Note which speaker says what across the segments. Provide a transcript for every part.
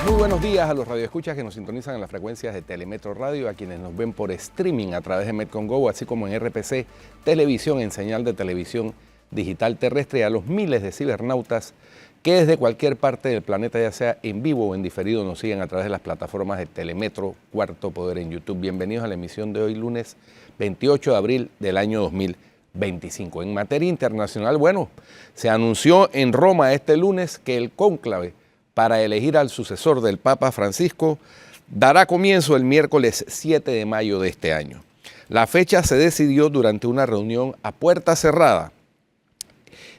Speaker 1: Muy buenos días a los radioescuchas que nos sintonizan en las frecuencias de Telemetro Radio, a quienes nos ven por streaming a través de Metcon Go, así como en RPC Televisión, en señal de televisión digital terrestre, y a los miles de cibernautas que desde cualquier parte del planeta, ya sea en vivo o en diferido, nos siguen a través de las plataformas de Telemetro Cuarto Poder en YouTube. Bienvenidos a la emisión de hoy, lunes 28 de abril del año 2025. En materia internacional, bueno, se anunció en Roma este lunes que el cónclave para elegir al sucesor del Papa Francisco dará comienzo el miércoles 7 de mayo de este año. La fecha se decidió durante una reunión a puerta cerrada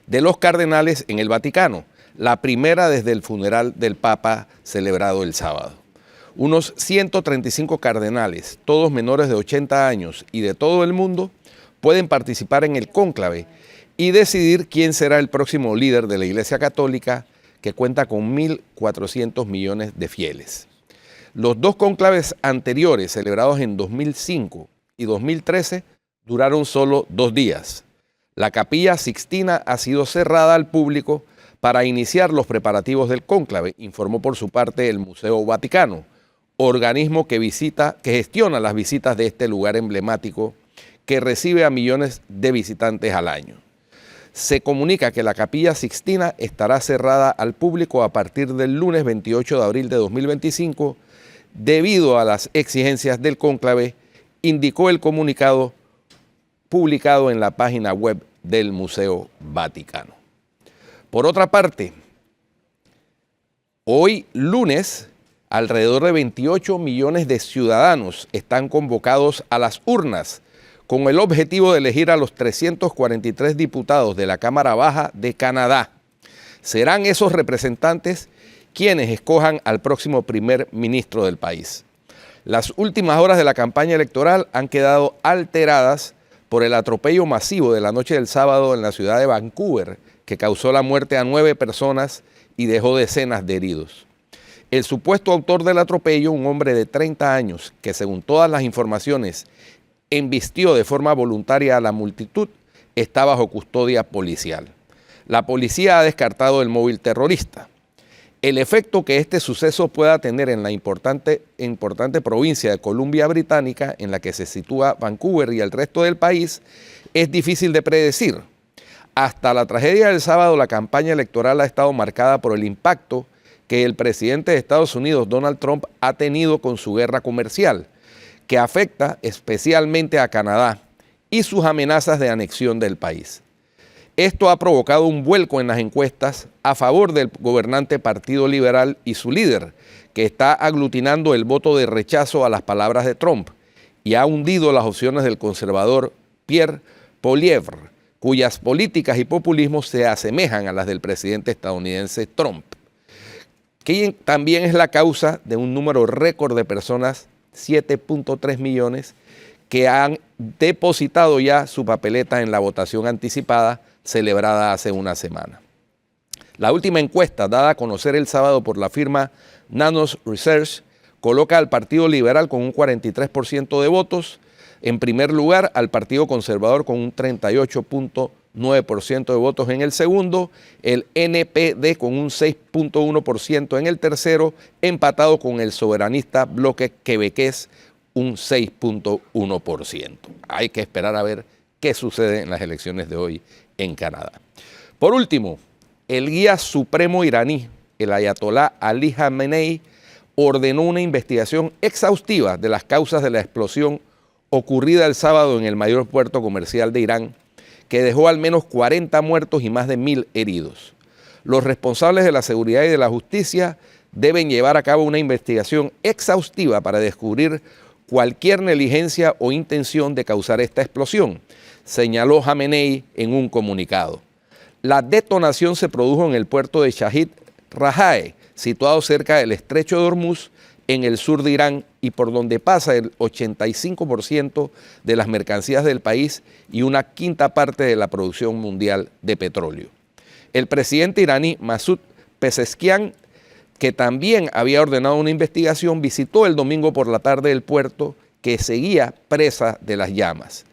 Speaker 1: de los cardenales en el Vaticano, la primera desde el funeral del Papa celebrado el sábado. Unos 135 cardenales, todos menores de 80 años y de todo el mundo, pueden participar en el cónclave y decidir quién será el próximo líder de la Iglesia Católica, que cuenta con 1.400 millones de fieles. Los dos cónclaves anteriores, celebrados en 2005 y 2013, duraron solo 2 días. La Capilla Sixtina ha sido cerrada al público para iniciar los preparativos del cónclave, informó por su parte el Museo Vaticano, organismo que gestiona las visitas de este lugar emblemático que recibe a millones de visitantes al año. Se comunica que la Capilla Sixtina estará cerrada al público a partir del lunes 28 de abril de 2025 debido a las exigencias del cónclave, indicó el comunicado publicado en la página web del Museo Vaticano. Por otra parte, hoy lunes, alrededor de 28 millones de ciudadanos están convocados a las urnas con el objetivo de elegir a los 343 diputados de la Cámara Baja de Canadá. Serán esos representantes quienes escojan al próximo primer ministro del país. Las últimas horas de la campaña electoral han quedado alteradas por el atropello masivo de la noche del sábado en la ciudad de Vancouver, que causó la muerte a 9 personas y dejó decenas de heridos. El supuesto autor del atropello, un hombre de 30 años, que según todas las informaciones embistió de forma voluntaria a la multitud, está bajo custodia policial. La policía ha descartado el móvil terrorista. El efecto que este suceso pueda tener en la importante provincia de Columbia Británica, en la que se sitúa Vancouver y el resto del país, es difícil de predecir. Hasta la tragedia del sábado, la campaña electoral ha estado marcada por el impacto que el presidente de Estados Unidos, Donald Trump, ha tenido con su guerra comercial, que afecta especialmente a Canadá y sus amenazas de anexión del país. Esto ha provocado un vuelco en las encuestas a favor del gobernante Partido Liberal y su líder, que está aglutinando el voto de rechazo a las palabras de Trump y ha hundido las opciones del conservador Pierre Poilievre, cuyas políticas y populismos se asemejan a las del presidente estadounidense Trump, que también es la causa de un número récord de personas, 7.3 millones, que han depositado ya su papeleta en la votación anticipada celebrada hace una semana. La última encuesta dada a conocer el sábado por la firma Nanos Research coloca al Partido Liberal con un 43% de votos, en primer lugar al Partido Conservador con un 38.9% de votos en el segundo, el NPD con un 6.1% en el tercero, empatado con el soberanista bloque quebequés, un 6.1%. Hay que esperar a ver qué sucede en las elecciones de hoy en Canadá. Por último, el guía supremo iraní, el ayatolá Ali Khamenei, ordenó una investigación exhaustiva de las causas de la explosión ocurrida el sábado en el mayor puerto comercial de Irán, que dejó al menos 40 muertos y más de 1.000 heridos. Los responsables de la seguridad y de la justicia deben llevar a cabo una investigación exhaustiva para descubrir cualquier negligencia o intención de causar esta explosión, señaló Khamenei en un comunicado. La detonación se produjo en el puerto de Shahid Rajae, situado cerca del estrecho de Hormuz, en el sur de Irán, y por donde pasa el 85% de las mercancías del país y una quinta parte de la producción mundial de petróleo. El presidente iraní Masoud Pezeshkian, que también había ordenado una investigación, visitó el domingo por la tarde el puerto, que seguía presa de las llamas.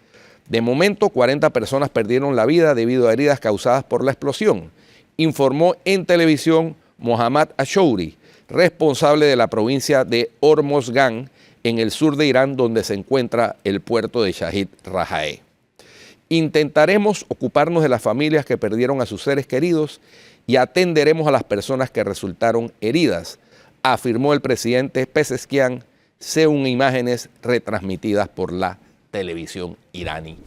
Speaker 1: De momento, 40 personas perdieron la vida debido a heridas causadas por la explosión, informó en televisión Mohammad Ashouri, responsable de la provincia de Hormozgan, en el sur de Irán, donde se encuentra el puerto de Shahid Rajae. Intentaremos ocuparnos de las familias que perdieron a sus seres queridos y atenderemos a las personas que resultaron heridas, afirmó el presidente Pezeshkian, según imágenes retransmitidas por la televisión iraní.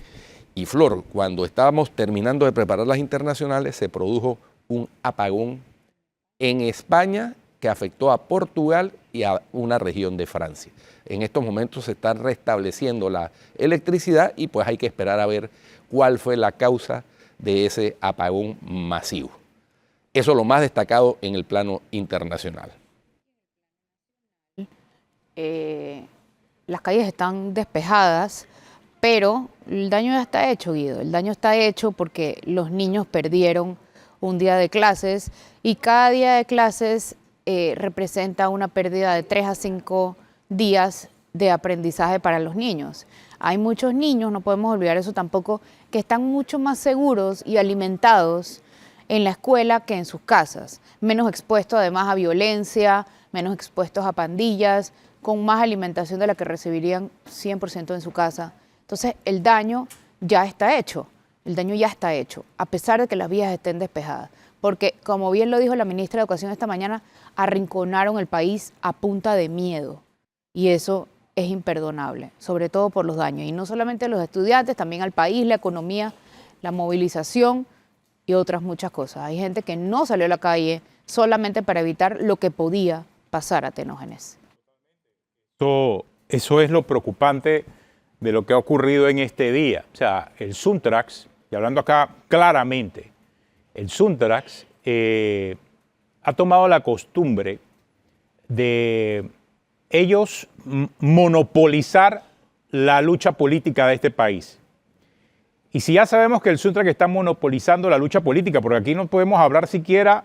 Speaker 1: Y Flor, cuando estábamos terminando de preparar las internacionales, se produjo un apagón en España que afectó a Portugal y a una región de Francia. En estos momentos se está restableciendo la electricidad y pues hay que esperar a ver cuál fue la causa de ese apagón masivo. Eso es lo más destacado en el plano internacional.
Speaker 2: Las calles están despejadas, pero el daño ya está hecho, Guido. El daño está hecho porque los niños perdieron un día de clases y cada día de clases representa una pérdida de 3 a 5 días de aprendizaje para los niños. Hay muchos niños, no podemos olvidar eso tampoco, que están mucho más seguros y alimentados en la escuela que en sus casas, menos expuestos además a violencia, menos expuestos a pandillas, con más alimentación de la que recibirían 100% en su casa. Entonces el daño ya está hecho, a pesar de que las vías estén despejadas. Porque, como bien lo dijo la ministra de Educación esta mañana, arrinconaron el país a punta de miedo. Y eso es imperdonable, sobre todo por los daños. Y no solamente a los estudiantes, también al país, la economía, la movilización y otras muchas cosas. Hay gente que no salió a la calle solamente para evitar lo que podía pasar a Tenógenes.
Speaker 3: Eso es lo preocupante de lo que ha ocurrido en este día. O sea, el Suntrax, y hablando acá claramente, el Suntrax ha tomado la costumbre de ellos monopolizar la lucha política de este país. Y si ya sabemos que el Suntrax está monopolizando la lucha política, porque aquí no podemos hablar siquiera,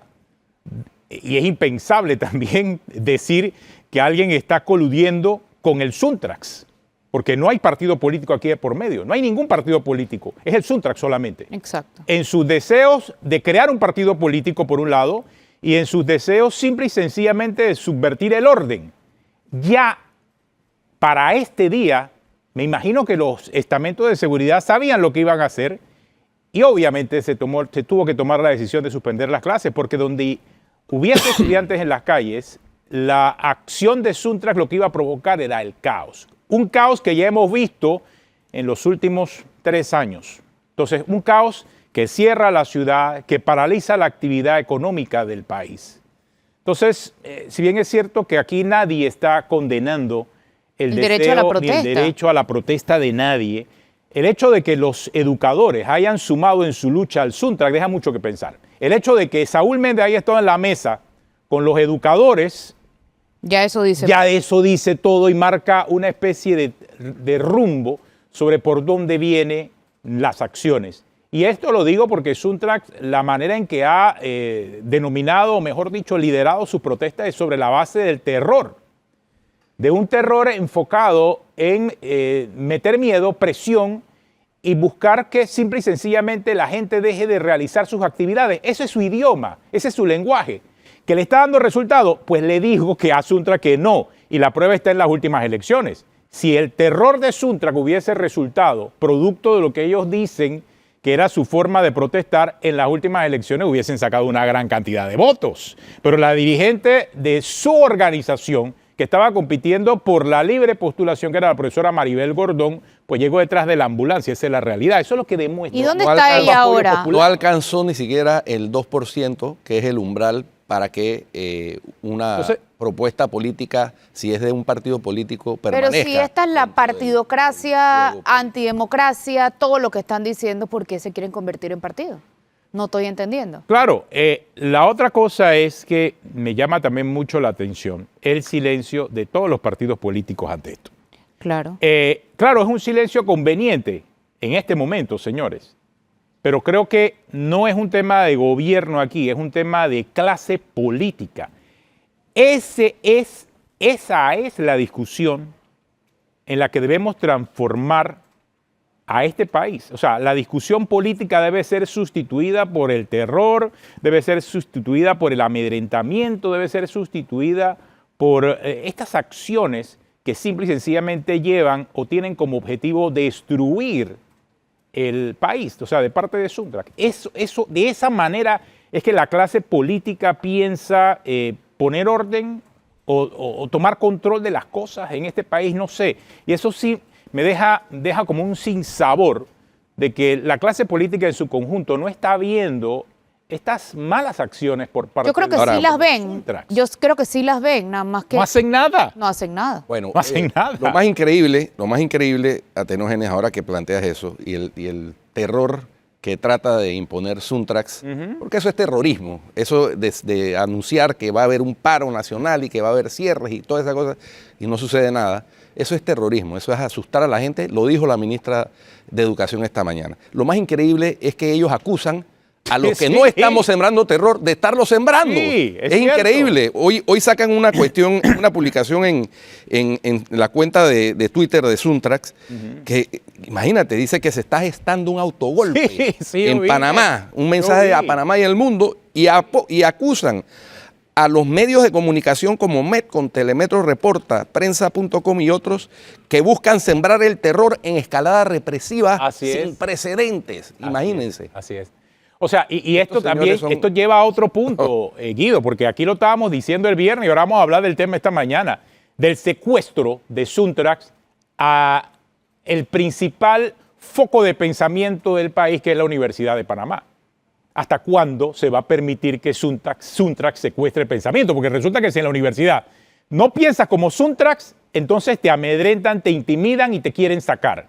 Speaker 3: y es impensable también decir que alguien está coludiendo con el Suntrax, porque no hay partido político aquí de por medio, no hay ningún partido político, es el Suntrax solamente.
Speaker 2: Exacto.
Speaker 3: En sus deseos de crear un partido político por un lado y en sus deseos simple y sencillamente de subvertir el orden. Ya para este día, me imagino que los estamentos de seguridad sabían lo que iban a hacer y obviamente se tuvo que tomar la decisión de suspender las clases, porque donde hubiese estudiantes en las calles, la acción de Suntrax lo que iba a provocar era el caos. Un caos que ya hemos visto en los últimos 3 años. Entonces, un caos que cierra la ciudad, que paraliza la actividad económica del país. Entonces, si bien es cierto que aquí nadie está condenando el
Speaker 2: derecho a la
Speaker 3: deseo ni el derecho a la protesta de nadie, el hecho de que los educadores hayan sumado en su lucha al Suntrax deja mucho que pensar. El hecho de que Saúl Méndez haya estado en la mesa con los educadores,
Speaker 2: ya eso dice
Speaker 3: todo y marca una especie de rumbo sobre por dónde vienen las acciones. Y esto lo digo porque Suntrax, la manera en que ha denominado, o mejor dicho, liderado sus protestas es sobre la base del terror. De un terror enfocado en meter miedo, presión y buscar que simple y sencillamente la gente deje de realizar sus actividades. Ese es su idioma, ese es su lenguaje. ¿Que le está dando resultado? Pues le digo que a Suntrax que no. Y la prueba está en las últimas elecciones. Si el terror de Suntrax hubiese resultado producto de lo que ellos dicen que era su forma de protestar, en las últimas elecciones hubiesen sacado una gran cantidad de votos. Pero la dirigente de su organización, que estaba compitiendo por la libre postulación, que era la profesora Maribel Gordón, pues llegó detrás de la ambulancia. Esa es la realidad. Eso es lo que demuestra.
Speaker 2: ¿Y dónde está ella ahora?
Speaker 1: No alcanzó ni siquiera el 2%, que es el umbral para que una propuesta política, si es de un partido político, permanezca.
Speaker 2: Pero si esta es la partidocracia, antidemocracia, todo lo que están diciendo, ¿por qué se quieren convertir en partido? No estoy entendiendo.
Speaker 3: Claro, la otra cosa es que me llama también mucho la atención el silencio de todos los partidos políticos ante esto.
Speaker 2: Claro.
Speaker 3: Claro, es un silencio conveniente en este momento, señores. Pero creo que no es un tema de gobierno aquí, es un tema de clase política. Esa es la discusión en la que debemos transformar a este país. O sea, la discusión política debe ser sustituida por el terror, debe ser sustituida por el amedrentamiento, debe ser sustituida por estas acciones que simple y sencillamente llevan o tienen como objetivo destruir el país, o sea, de parte de Suntrack. De esa manera es que la clase política piensa poner orden o tomar control de las cosas en este país, no sé. Y eso sí me deja como un sinsabor de que la clase política en su conjunto no está viendo estas malas acciones por parte
Speaker 2: Yo creo que
Speaker 3: de
Speaker 2: sí las ven.
Speaker 3: Suntrack.
Speaker 2: Yo creo que sí las ven, nada más que
Speaker 3: No hacen nada.
Speaker 2: no hacen nada.
Speaker 1: Bueno,
Speaker 3: No hacen nada.
Speaker 1: Lo más increíble, Atenógenes, ahora que planteas eso, y el terror que trata de imponer Suntrax, porque eso es terrorismo, eso de anunciar que va a haber un paro nacional y que va a haber cierres y todas esas cosas, y no sucede nada, eso es terrorismo, eso es asustar a la gente, lo dijo la ministra de Educación esta mañana. Lo más increíble es que ellos acusan a los que
Speaker 3: Sí.
Speaker 1: no estamos sembrando terror de estarlo sembrando.
Speaker 3: Sí,
Speaker 1: es
Speaker 3: cierto.
Speaker 1: increíble. Hoy sacan una cuestión, una publicación en la cuenta de Twitter de Suntrax, que imagínate, dice que se está gestando un autogolpe
Speaker 3: Sí,
Speaker 1: en
Speaker 3: yo vi.
Speaker 1: Panamá, un
Speaker 3: Yo
Speaker 1: mensaje
Speaker 3: vi.
Speaker 1: a Panamá y al mundo, y acusan a los medios de comunicación como Metcon, Telemetro Reporta, Prensa.com y otros que buscan sembrar el terror en escalada represiva
Speaker 3: Así
Speaker 1: sin
Speaker 3: es.
Speaker 1: precedentes. Imagínense.
Speaker 3: Así es. O sea, y esto
Speaker 1: Estos
Speaker 3: también,
Speaker 1: señores son-
Speaker 3: esto lleva a otro punto, Guido, porque aquí lo estábamos diciendo el viernes y ahora vamos a hablar del tema esta mañana, del secuestro de Suntrax a el principal foco de pensamiento del país, que es la Universidad de Panamá. ¿Hasta cuándo se va a permitir que Suntrax secuestre el pensamiento? Porque resulta que si en la universidad no piensas como Suntrax, entonces te amedrentan, te intimidan y te quieren sacar.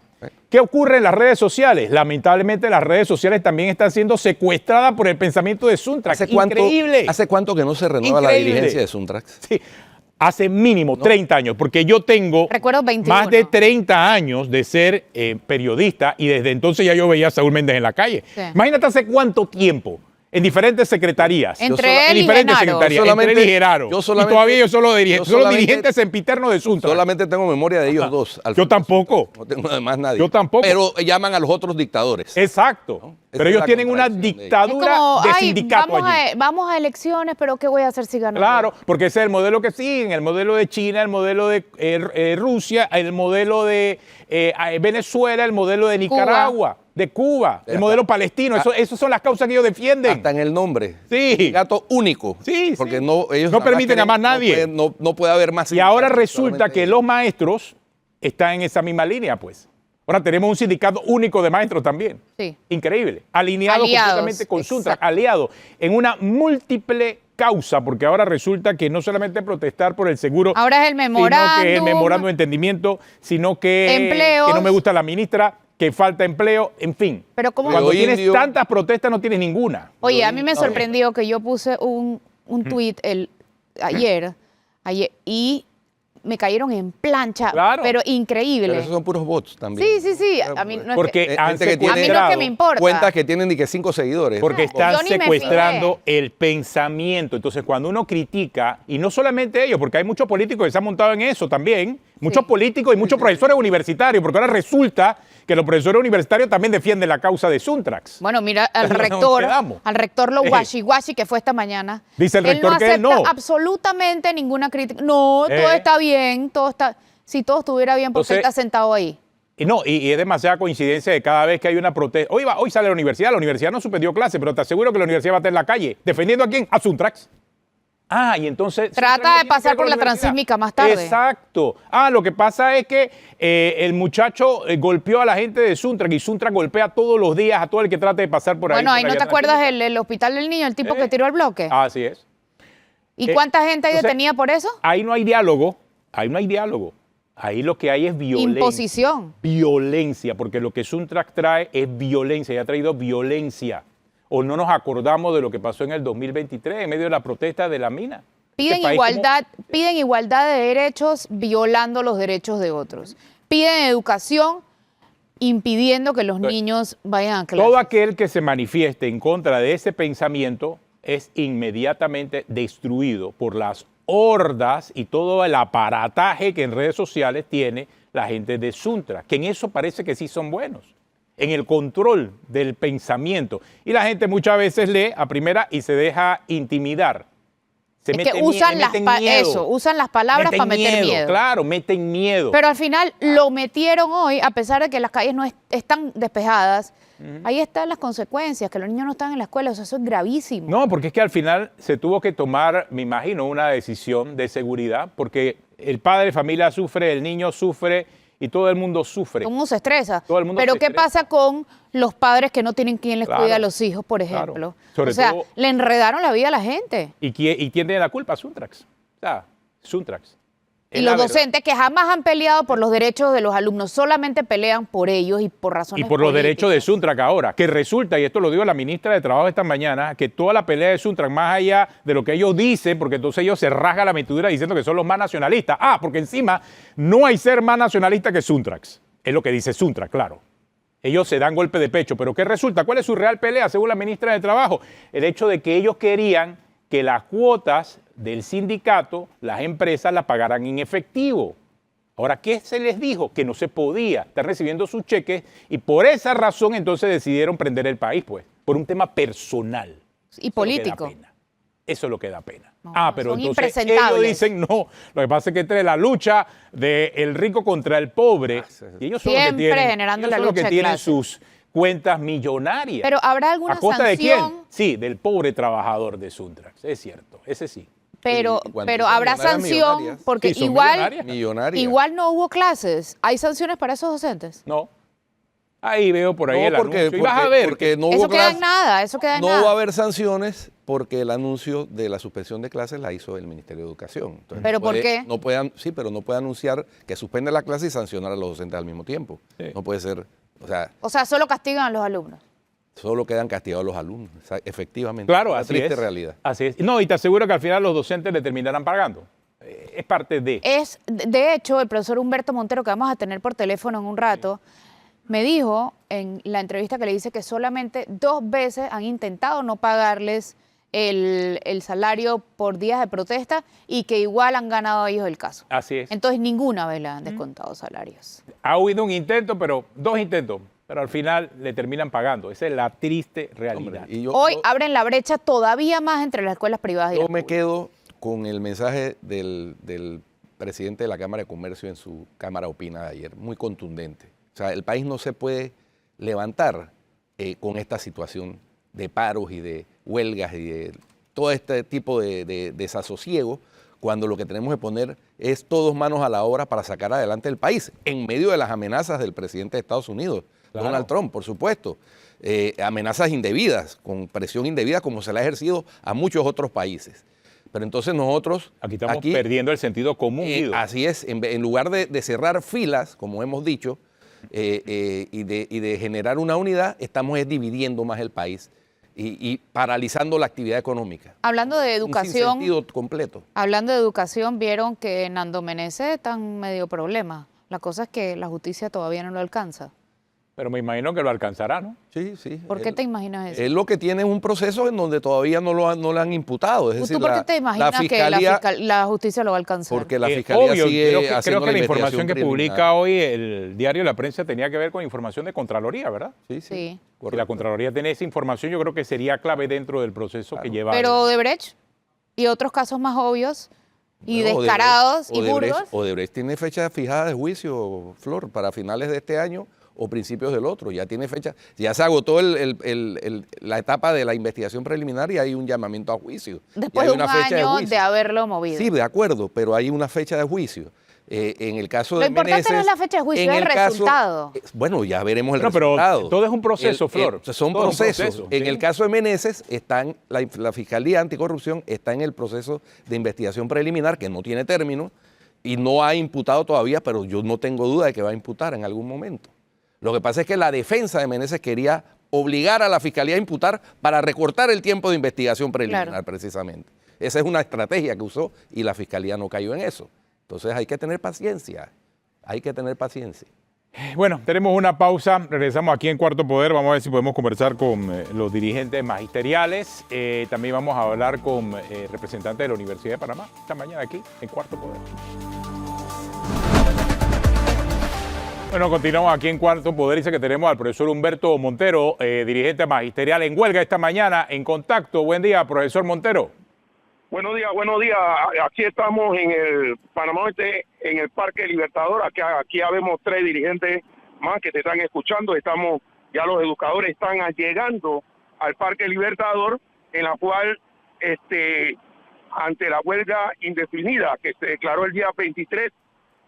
Speaker 3: ¿Qué ocurre en las redes sociales? Lamentablemente las redes sociales también están siendo secuestradas por el pensamiento de Suntrax. Increíble.
Speaker 1: ¿Hace cuánto que no se renueva la
Speaker 3: Increíble.
Speaker 1: dirigencia de Suntrax?
Speaker 3: Sí, hace mínimo 30 años, porque yo tengo
Speaker 2: Recuerdo 21.
Speaker 3: más de 30 años de ser periodista y desde entonces ya yo veía a Saúl Méndez en la calle.
Speaker 2: Sí.
Speaker 3: Imagínate hace cuánto tiempo en diferentes secretarías.
Speaker 2: Entre
Speaker 3: en
Speaker 2: él y
Speaker 3: diferentes
Speaker 2: Genaro.
Speaker 3: secretarías,
Speaker 1: Solamente-
Speaker 3: entre él y Genaro.
Speaker 1: yo solamente-
Speaker 3: y todavía yo solo dirigente,
Speaker 1: yo
Speaker 3: solo
Speaker 1: solamente-
Speaker 3: dirigente sempiterno de Suntrax.
Speaker 1: Solamente tengo memoria de ellos dos.
Speaker 3: Yo tampoco.
Speaker 1: No tengo además nadie.
Speaker 3: Yo tampoco.
Speaker 1: Pero llaman a los otros dictadores.
Speaker 3: Exacto.
Speaker 1: ¿No? Esa
Speaker 3: Pero
Speaker 1: es
Speaker 3: ellos
Speaker 1: la
Speaker 3: tienen una
Speaker 1: contradicción de ellos.
Speaker 2: Es
Speaker 3: dictadura
Speaker 2: como,
Speaker 3: de
Speaker 2: ay,
Speaker 3: sindicato
Speaker 2: vamos
Speaker 3: allí.
Speaker 2: vamos a elecciones, pero ¿qué voy a hacer si gano?
Speaker 3: Claro, porque ese es el modelo que siguen, el modelo de China, el modelo de Rusia, el modelo de Venezuela, el modelo de Nicaragua, de Cuba, el modelo palestino. Esas son las causas que ellos defienden.
Speaker 1: Hasta en el nombre.
Speaker 3: Sí.
Speaker 1: Gato único.
Speaker 3: Sí,
Speaker 1: Porque
Speaker 3: sí.
Speaker 1: no, ellos
Speaker 3: No
Speaker 1: nada más
Speaker 3: permiten a más nadie.
Speaker 1: No puede haber más.
Speaker 3: Y ahora
Speaker 1: sindicatos,
Speaker 3: resulta
Speaker 1: solamente
Speaker 3: que
Speaker 1: ellos.
Speaker 3: los maestros están en esa misma línea, pues. Ahora tenemos un sindicato único de maestros también.
Speaker 2: Sí.
Speaker 3: Increíble. Alineado
Speaker 2: Aliados,
Speaker 3: completamente con Suntrax,
Speaker 2: exacto.
Speaker 3: aliado en una múltiple causa, porque ahora resulta que no solamente protestar por el seguro,
Speaker 2: Ahora es el
Speaker 3: sino que el
Speaker 2: memorándum.
Speaker 3: memorándum de entendimiento, sino que
Speaker 2: Empleos.
Speaker 3: no me gusta la ministra, que falta empleo, en fin.
Speaker 2: Pero ¿cómo?
Speaker 3: Cuando
Speaker 1: Pero
Speaker 3: tienes
Speaker 1: indio-
Speaker 3: tantas protestas no tienes ninguna.
Speaker 2: Oye, a mí me sorprendió que yo puse un tweet ayer y me cayeron en plancha,
Speaker 3: Claro.
Speaker 2: pero
Speaker 1: Pero
Speaker 2: increíble.
Speaker 1: esos son puros bots también.
Speaker 2: Sí. A mí no es
Speaker 3: Porque
Speaker 2: que-
Speaker 3: han
Speaker 1: gente que tiene-
Speaker 2: a mí no es que me importa.
Speaker 1: Cuentas que tienen ni que 5 seguidores.
Speaker 3: Porque están
Speaker 2: yo ni me
Speaker 3: secuestrando el pensamiento. Entonces, cuando uno critica, y no solamente ellos, porque hay muchos políticos que se han montado en eso también, muchos políticos y muchos profesores universitarios, porque ahora resulta que los profesores universitarios también defienden la causa de Suntrax.
Speaker 2: Bueno, mira, al
Speaker 3: Nos
Speaker 2: rector,
Speaker 3: quedamos.
Speaker 2: lo guashi que fue esta mañana.
Speaker 3: Dice el rector
Speaker 2: él no
Speaker 3: que él
Speaker 2: acepta
Speaker 3: no.
Speaker 2: absolutamente ninguna crítica. No, todo está bien, todo está... Si todo estuviera bien, ¿por qué
Speaker 3: Entonces-
Speaker 2: está sentado ahí?
Speaker 3: Y no, y es demasiada coincidencia de cada vez que hay una protesta. Hoy sale la universidad no suspendió clase, pero te aseguro que la universidad va a estar en la calle. ¿Defendiendo a quién? A Suntrax. Ah, y entonces...
Speaker 2: Trata
Speaker 3: Suntrax no
Speaker 2: de
Speaker 3: tiene que
Speaker 2: pasar
Speaker 3: ver
Speaker 2: por
Speaker 3: con
Speaker 2: la
Speaker 3: universidad.
Speaker 2: transísmica más tarde.
Speaker 3: Exacto. Lo que pasa es que el muchacho golpeó a la gente de Suntrax y Suntrax golpea todos los días a todo el que trate de pasar por ahí.
Speaker 2: Bueno,
Speaker 3: por
Speaker 2: ahí
Speaker 3: la
Speaker 2: no te
Speaker 3: vía
Speaker 2: acuerdas
Speaker 3: transísmica.
Speaker 2: el hospital del niño, el tipo que tiró el bloque.
Speaker 3: Así es.
Speaker 2: ¿Y cuánta gente hay
Speaker 3: entonces-
Speaker 2: detenida por eso?
Speaker 3: Ahí no hay diálogo. Ahí lo que hay es violencia.
Speaker 2: Imposición.
Speaker 3: Violencia, porque lo que Suntrax trae es violencia y ha traído violencia. O no nos acordamos de lo que pasó en el 2023 en medio de la protesta de la mina.
Speaker 2: Piden
Speaker 3: Este país
Speaker 2: piden igualdad de derechos violando los derechos de otros. Piden educación impidiendo que los niños vayan a clase.
Speaker 3: Todo aquel que se manifieste en contra de ese pensamiento es inmediatamente destruido por las hordas y todo el aparataje que en redes sociales tiene la gente de Suntrax, que en eso parece que sí son buenos. en el control del pensamiento. Y la gente muchas veces lee a primera y se deja intimidar. Se
Speaker 2: Es que usan usan las palabras para meter miedo.
Speaker 3: Claro, meten miedo.
Speaker 2: Pero al final lo metieron hoy, a pesar de que las calles no están despejadas. Ahí están las consecuencias, que los niños no están en la escuela, o sea, eso es gravísimo.
Speaker 3: No, porque es que al final se tuvo que tomar, me imagino, una decisión de seguridad, porque el padre de familia sufre, el niño sufre y todo el mundo sufre.
Speaker 2: Todo el mundo se estresa.
Speaker 3: Todo el mundo
Speaker 2: Pero
Speaker 3: se
Speaker 2: ¿qué
Speaker 3: estresa.
Speaker 2: pasa con los padres que no tienen quien les
Speaker 3: Claro,
Speaker 2: cuida a los hijos, por
Speaker 3: claro.
Speaker 2: ejemplo?
Speaker 3: Sobre
Speaker 2: o sea,
Speaker 3: todo-
Speaker 2: le enredaron la vida a la gente.
Speaker 3: ¿Y quién tiene la culpa? Suntrax. O sea, Suntrax.
Speaker 2: Y
Speaker 3: Es la
Speaker 2: los
Speaker 3: verdad.
Speaker 2: docentes que jamás han peleado por los derechos de los alumnos, solamente pelean por ellos y por razones
Speaker 3: Y por los derechos de
Speaker 2: políticas.
Speaker 3: Suntrax ahora, que resulta, y esto lo dijo la ministra de Trabajo esta mañana, que toda la pelea de Suntrax, más allá de lo que ellos dicen, porque entonces ellos se rasgan la vestidura diciendo que son los más nacionalistas. Ah, porque encima no hay ser más nacionalista que Suntrax. Es lo que dice Suntrax, claro. Ellos se dan golpe de pecho, pero ¿qué resulta? ¿Cuál es su real pelea, según la ministra de Trabajo? El hecho de que ellos querían que las cuotas del sindicato, las empresas las pagaran en efectivo. Ahora, ¿qué se les dijo? Que no se podía estar recibiendo sus cheques y por esa razón entonces decidieron prender el país, pues, por un tema personal.
Speaker 2: Y político.
Speaker 3: Eso es lo que da pena.
Speaker 2: No,
Speaker 3: Pero
Speaker 2: son
Speaker 3: entonces ellos
Speaker 2: impresentables.
Speaker 3: dicen no. Lo que pasa es que entre la lucha del rico contra el pobre, y ellos son los que
Speaker 2: Siempre
Speaker 3: tienen,
Speaker 2: generando
Speaker 3: ellos
Speaker 2: la
Speaker 3: son los que
Speaker 2: lucha de
Speaker 3: tienen
Speaker 2: clases.
Speaker 3: sus cuentas millonarias.
Speaker 2: Pero ¿habrá alguna
Speaker 3: ¿A costa de
Speaker 2: sanción?
Speaker 3: quién? Sí, del pobre trabajador de Suntrax. Es cierto, ese sí.
Speaker 2: Pero,
Speaker 1: Y cuando
Speaker 2: pero
Speaker 1: son
Speaker 2: habrá
Speaker 1: millonarias,
Speaker 2: sanción
Speaker 1: millonarias.
Speaker 2: porque
Speaker 3: Sí, son
Speaker 2: igual,
Speaker 3: millonarias.
Speaker 2: igual no hubo clases. ¿Hay sanciones para esos docentes?
Speaker 3: No. Ahí veo por ahí
Speaker 1: No,
Speaker 3: el anuncio. Y vas a ver
Speaker 1: porque no
Speaker 2: Eso
Speaker 1: hubo
Speaker 2: queda en
Speaker 1: clase-
Speaker 2: nada, eso queda en
Speaker 1: No
Speaker 2: nada.
Speaker 1: va a haber sanciones porque el anuncio de la suspensión de clases la hizo el Ministerio de Educación. Entonces,
Speaker 2: ¿Pero por qué?
Speaker 1: No puede, sí, pero no puede anunciar que suspende la clase y sancionar a los docentes al mismo tiempo.
Speaker 3: Sí.
Speaker 1: No puede ser,
Speaker 2: O sea, solo castigan a los alumnos.
Speaker 1: solo quedan castigados los alumnos, efectivamente.
Speaker 3: Claro,
Speaker 1: Una
Speaker 3: así
Speaker 1: triste
Speaker 3: es.
Speaker 1: realidad.
Speaker 3: Así es. No, y te aseguro que al final los docentes le terminarán pagando. Es parte de.
Speaker 2: De hecho, el profesor Humberto Montero, que vamos a tener por teléfono en un rato, me dijo en la entrevista que le hice que solamente 2 veces han intentado no pagarles el salario por días de protesta y que igual han ganado ellos el caso.
Speaker 3: Así es.
Speaker 2: Entonces, ninguna vez le han descontado salarios.
Speaker 3: Ha habido un intento, pero 2 intentos, pero al final le terminan pagando. Esa es la triste realidad.
Speaker 1: Hombre, y yo,
Speaker 2: Hoy abren la brecha todavía más entre las escuelas privadas y
Speaker 1: yo
Speaker 2: las
Speaker 1: me
Speaker 2: públicas.
Speaker 1: quedo con el mensaje del presidente de la Cámara de Comercio en su Cámara Opina de ayer, muy contundente. O sea, el país no se puede levantar con esta situación de paros y de huelgas y de todo este tipo de desasosiego, cuando lo que tenemos que poner es todos manos a la obra para sacar adelante el país, en medio de las amenazas del presidente de Estados Unidos,
Speaker 3: Claro.
Speaker 1: Donald Trump, por supuesto. Amenazas indebidas, con presión indebida, como se le ha ejercido a muchos otros países. Pero entonces nosotros...
Speaker 3: Aquí estamos perdiendo el sentido común, Guido.
Speaker 1: así es, en lugar de cerrar filas, como hemos dicho, y de generar una unidad, estamos dividiendo más el país y paralizando la actividad económica.
Speaker 2: Hablando de
Speaker 1: Un
Speaker 2: educación,
Speaker 1: sinsentido completo.
Speaker 2: hablando de educación, vieron que Nando Meneses está en medio problema. La cosa es que la justicia todavía no lo alcanza.
Speaker 3: Pero me imagino que lo alcanzará, ¿no?
Speaker 1: Sí, sí.
Speaker 2: ¿Por qué te imaginas eso?
Speaker 1: Él lo que tiene es un proceso en donde todavía no le han imputado. Es decir,
Speaker 2: ¿Tú por qué te imaginas que la justicia lo va a alcanzar?
Speaker 1: Porque la fiscalía
Speaker 3: Obvio,
Speaker 1: sigue
Speaker 3: creo que
Speaker 1: haciendo
Speaker 3: la información que
Speaker 1: preliminar.
Speaker 3: publica hoy el diario La Prensa tenía que ver con información de Contraloría, ¿verdad?
Speaker 1: Sí,
Speaker 2: Sí.
Speaker 3: Si la
Speaker 1: correcto.
Speaker 3: Contraloría tiene esa información, yo creo que sería clave dentro del proceso que lleva.
Speaker 2: Pero Odebrecht y otros casos más obvios y
Speaker 1: Bueno,
Speaker 2: descarados y burdos.
Speaker 1: Odebrecht tiene fecha fijada de juicio, Flor, para finales de este año o principios del otro. Ya tiene fecha, ya se agotó la etapa de la investigación preliminar y hay un llamamiento a juicio.
Speaker 2: Después
Speaker 1: Y
Speaker 2: de
Speaker 1: hay
Speaker 2: un
Speaker 1: fecha
Speaker 2: año
Speaker 1: juicio.
Speaker 2: de haberlo movido.
Speaker 1: Sí, de acuerdo, pero hay una fecha de juicio. En el caso
Speaker 2: Lo
Speaker 1: de
Speaker 2: importante
Speaker 1: Meneses,
Speaker 2: no es la fecha de juicio,
Speaker 1: en
Speaker 2: es el
Speaker 1: caso-
Speaker 2: resultado.
Speaker 1: bueno, ya veremos el
Speaker 3: No, pero
Speaker 1: resultado.
Speaker 3: todo es un proceso, Flor.
Speaker 1: Son
Speaker 3: Todo es un
Speaker 1: procesos.
Speaker 3: proceso,
Speaker 1: En
Speaker 3: sí.
Speaker 1: el caso de Meneses, la Fiscalía Anticorrupción está en el proceso de investigación preliminar, que no tiene término, y no ha imputado todavía, pero yo no tengo duda de que va a imputar en algún momento. Lo que pasa es que la defensa de Meneses quería obligar a la Fiscalía a imputar para recortar el tiempo de investigación preliminar,
Speaker 2: Claro.
Speaker 1: precisamente. Esa es una estrategia que usó y la Fiscalía no cayó en eso. Entonces hay que tener paciencia, hay que tener paciencia.
Speaker 3: Bueno, tenemos una pausa. Regresamos aquí en Cuarto Poder. Vamos a ver si podemos conversar con los dirigentes magisteriales. También vamos a hablar con representantes de la Universidad de Panamá esta mañana aquí en Cuarto Poder. Bueno, continuamos aquí en Cuarto Poder. Dice que tenemos al profesor Humberto Montero, dirigente magisterial en huelga esta mañana, en contacto. Buen día, profesor Montero.
Speaker 4: Buenos días, buenos días. Aquí estamos en el Panamá Oeste, en el Parque Libertador. Aquí ya vemos 3 dirigentes más que te están escuchando. Ya los educadores están llegando al Parque Libertador, en la cual, ante la huelga indefinida que se declaró el día 23,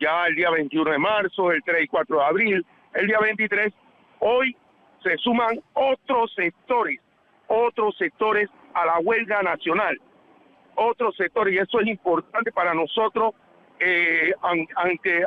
Speaker 4: ya el día 21 de marzo, el 3 y 4 de abril, el día 23, hoy se suman otros sectores a la huelga nacional. Otros sectores, y eso es importante para nosotros, aunque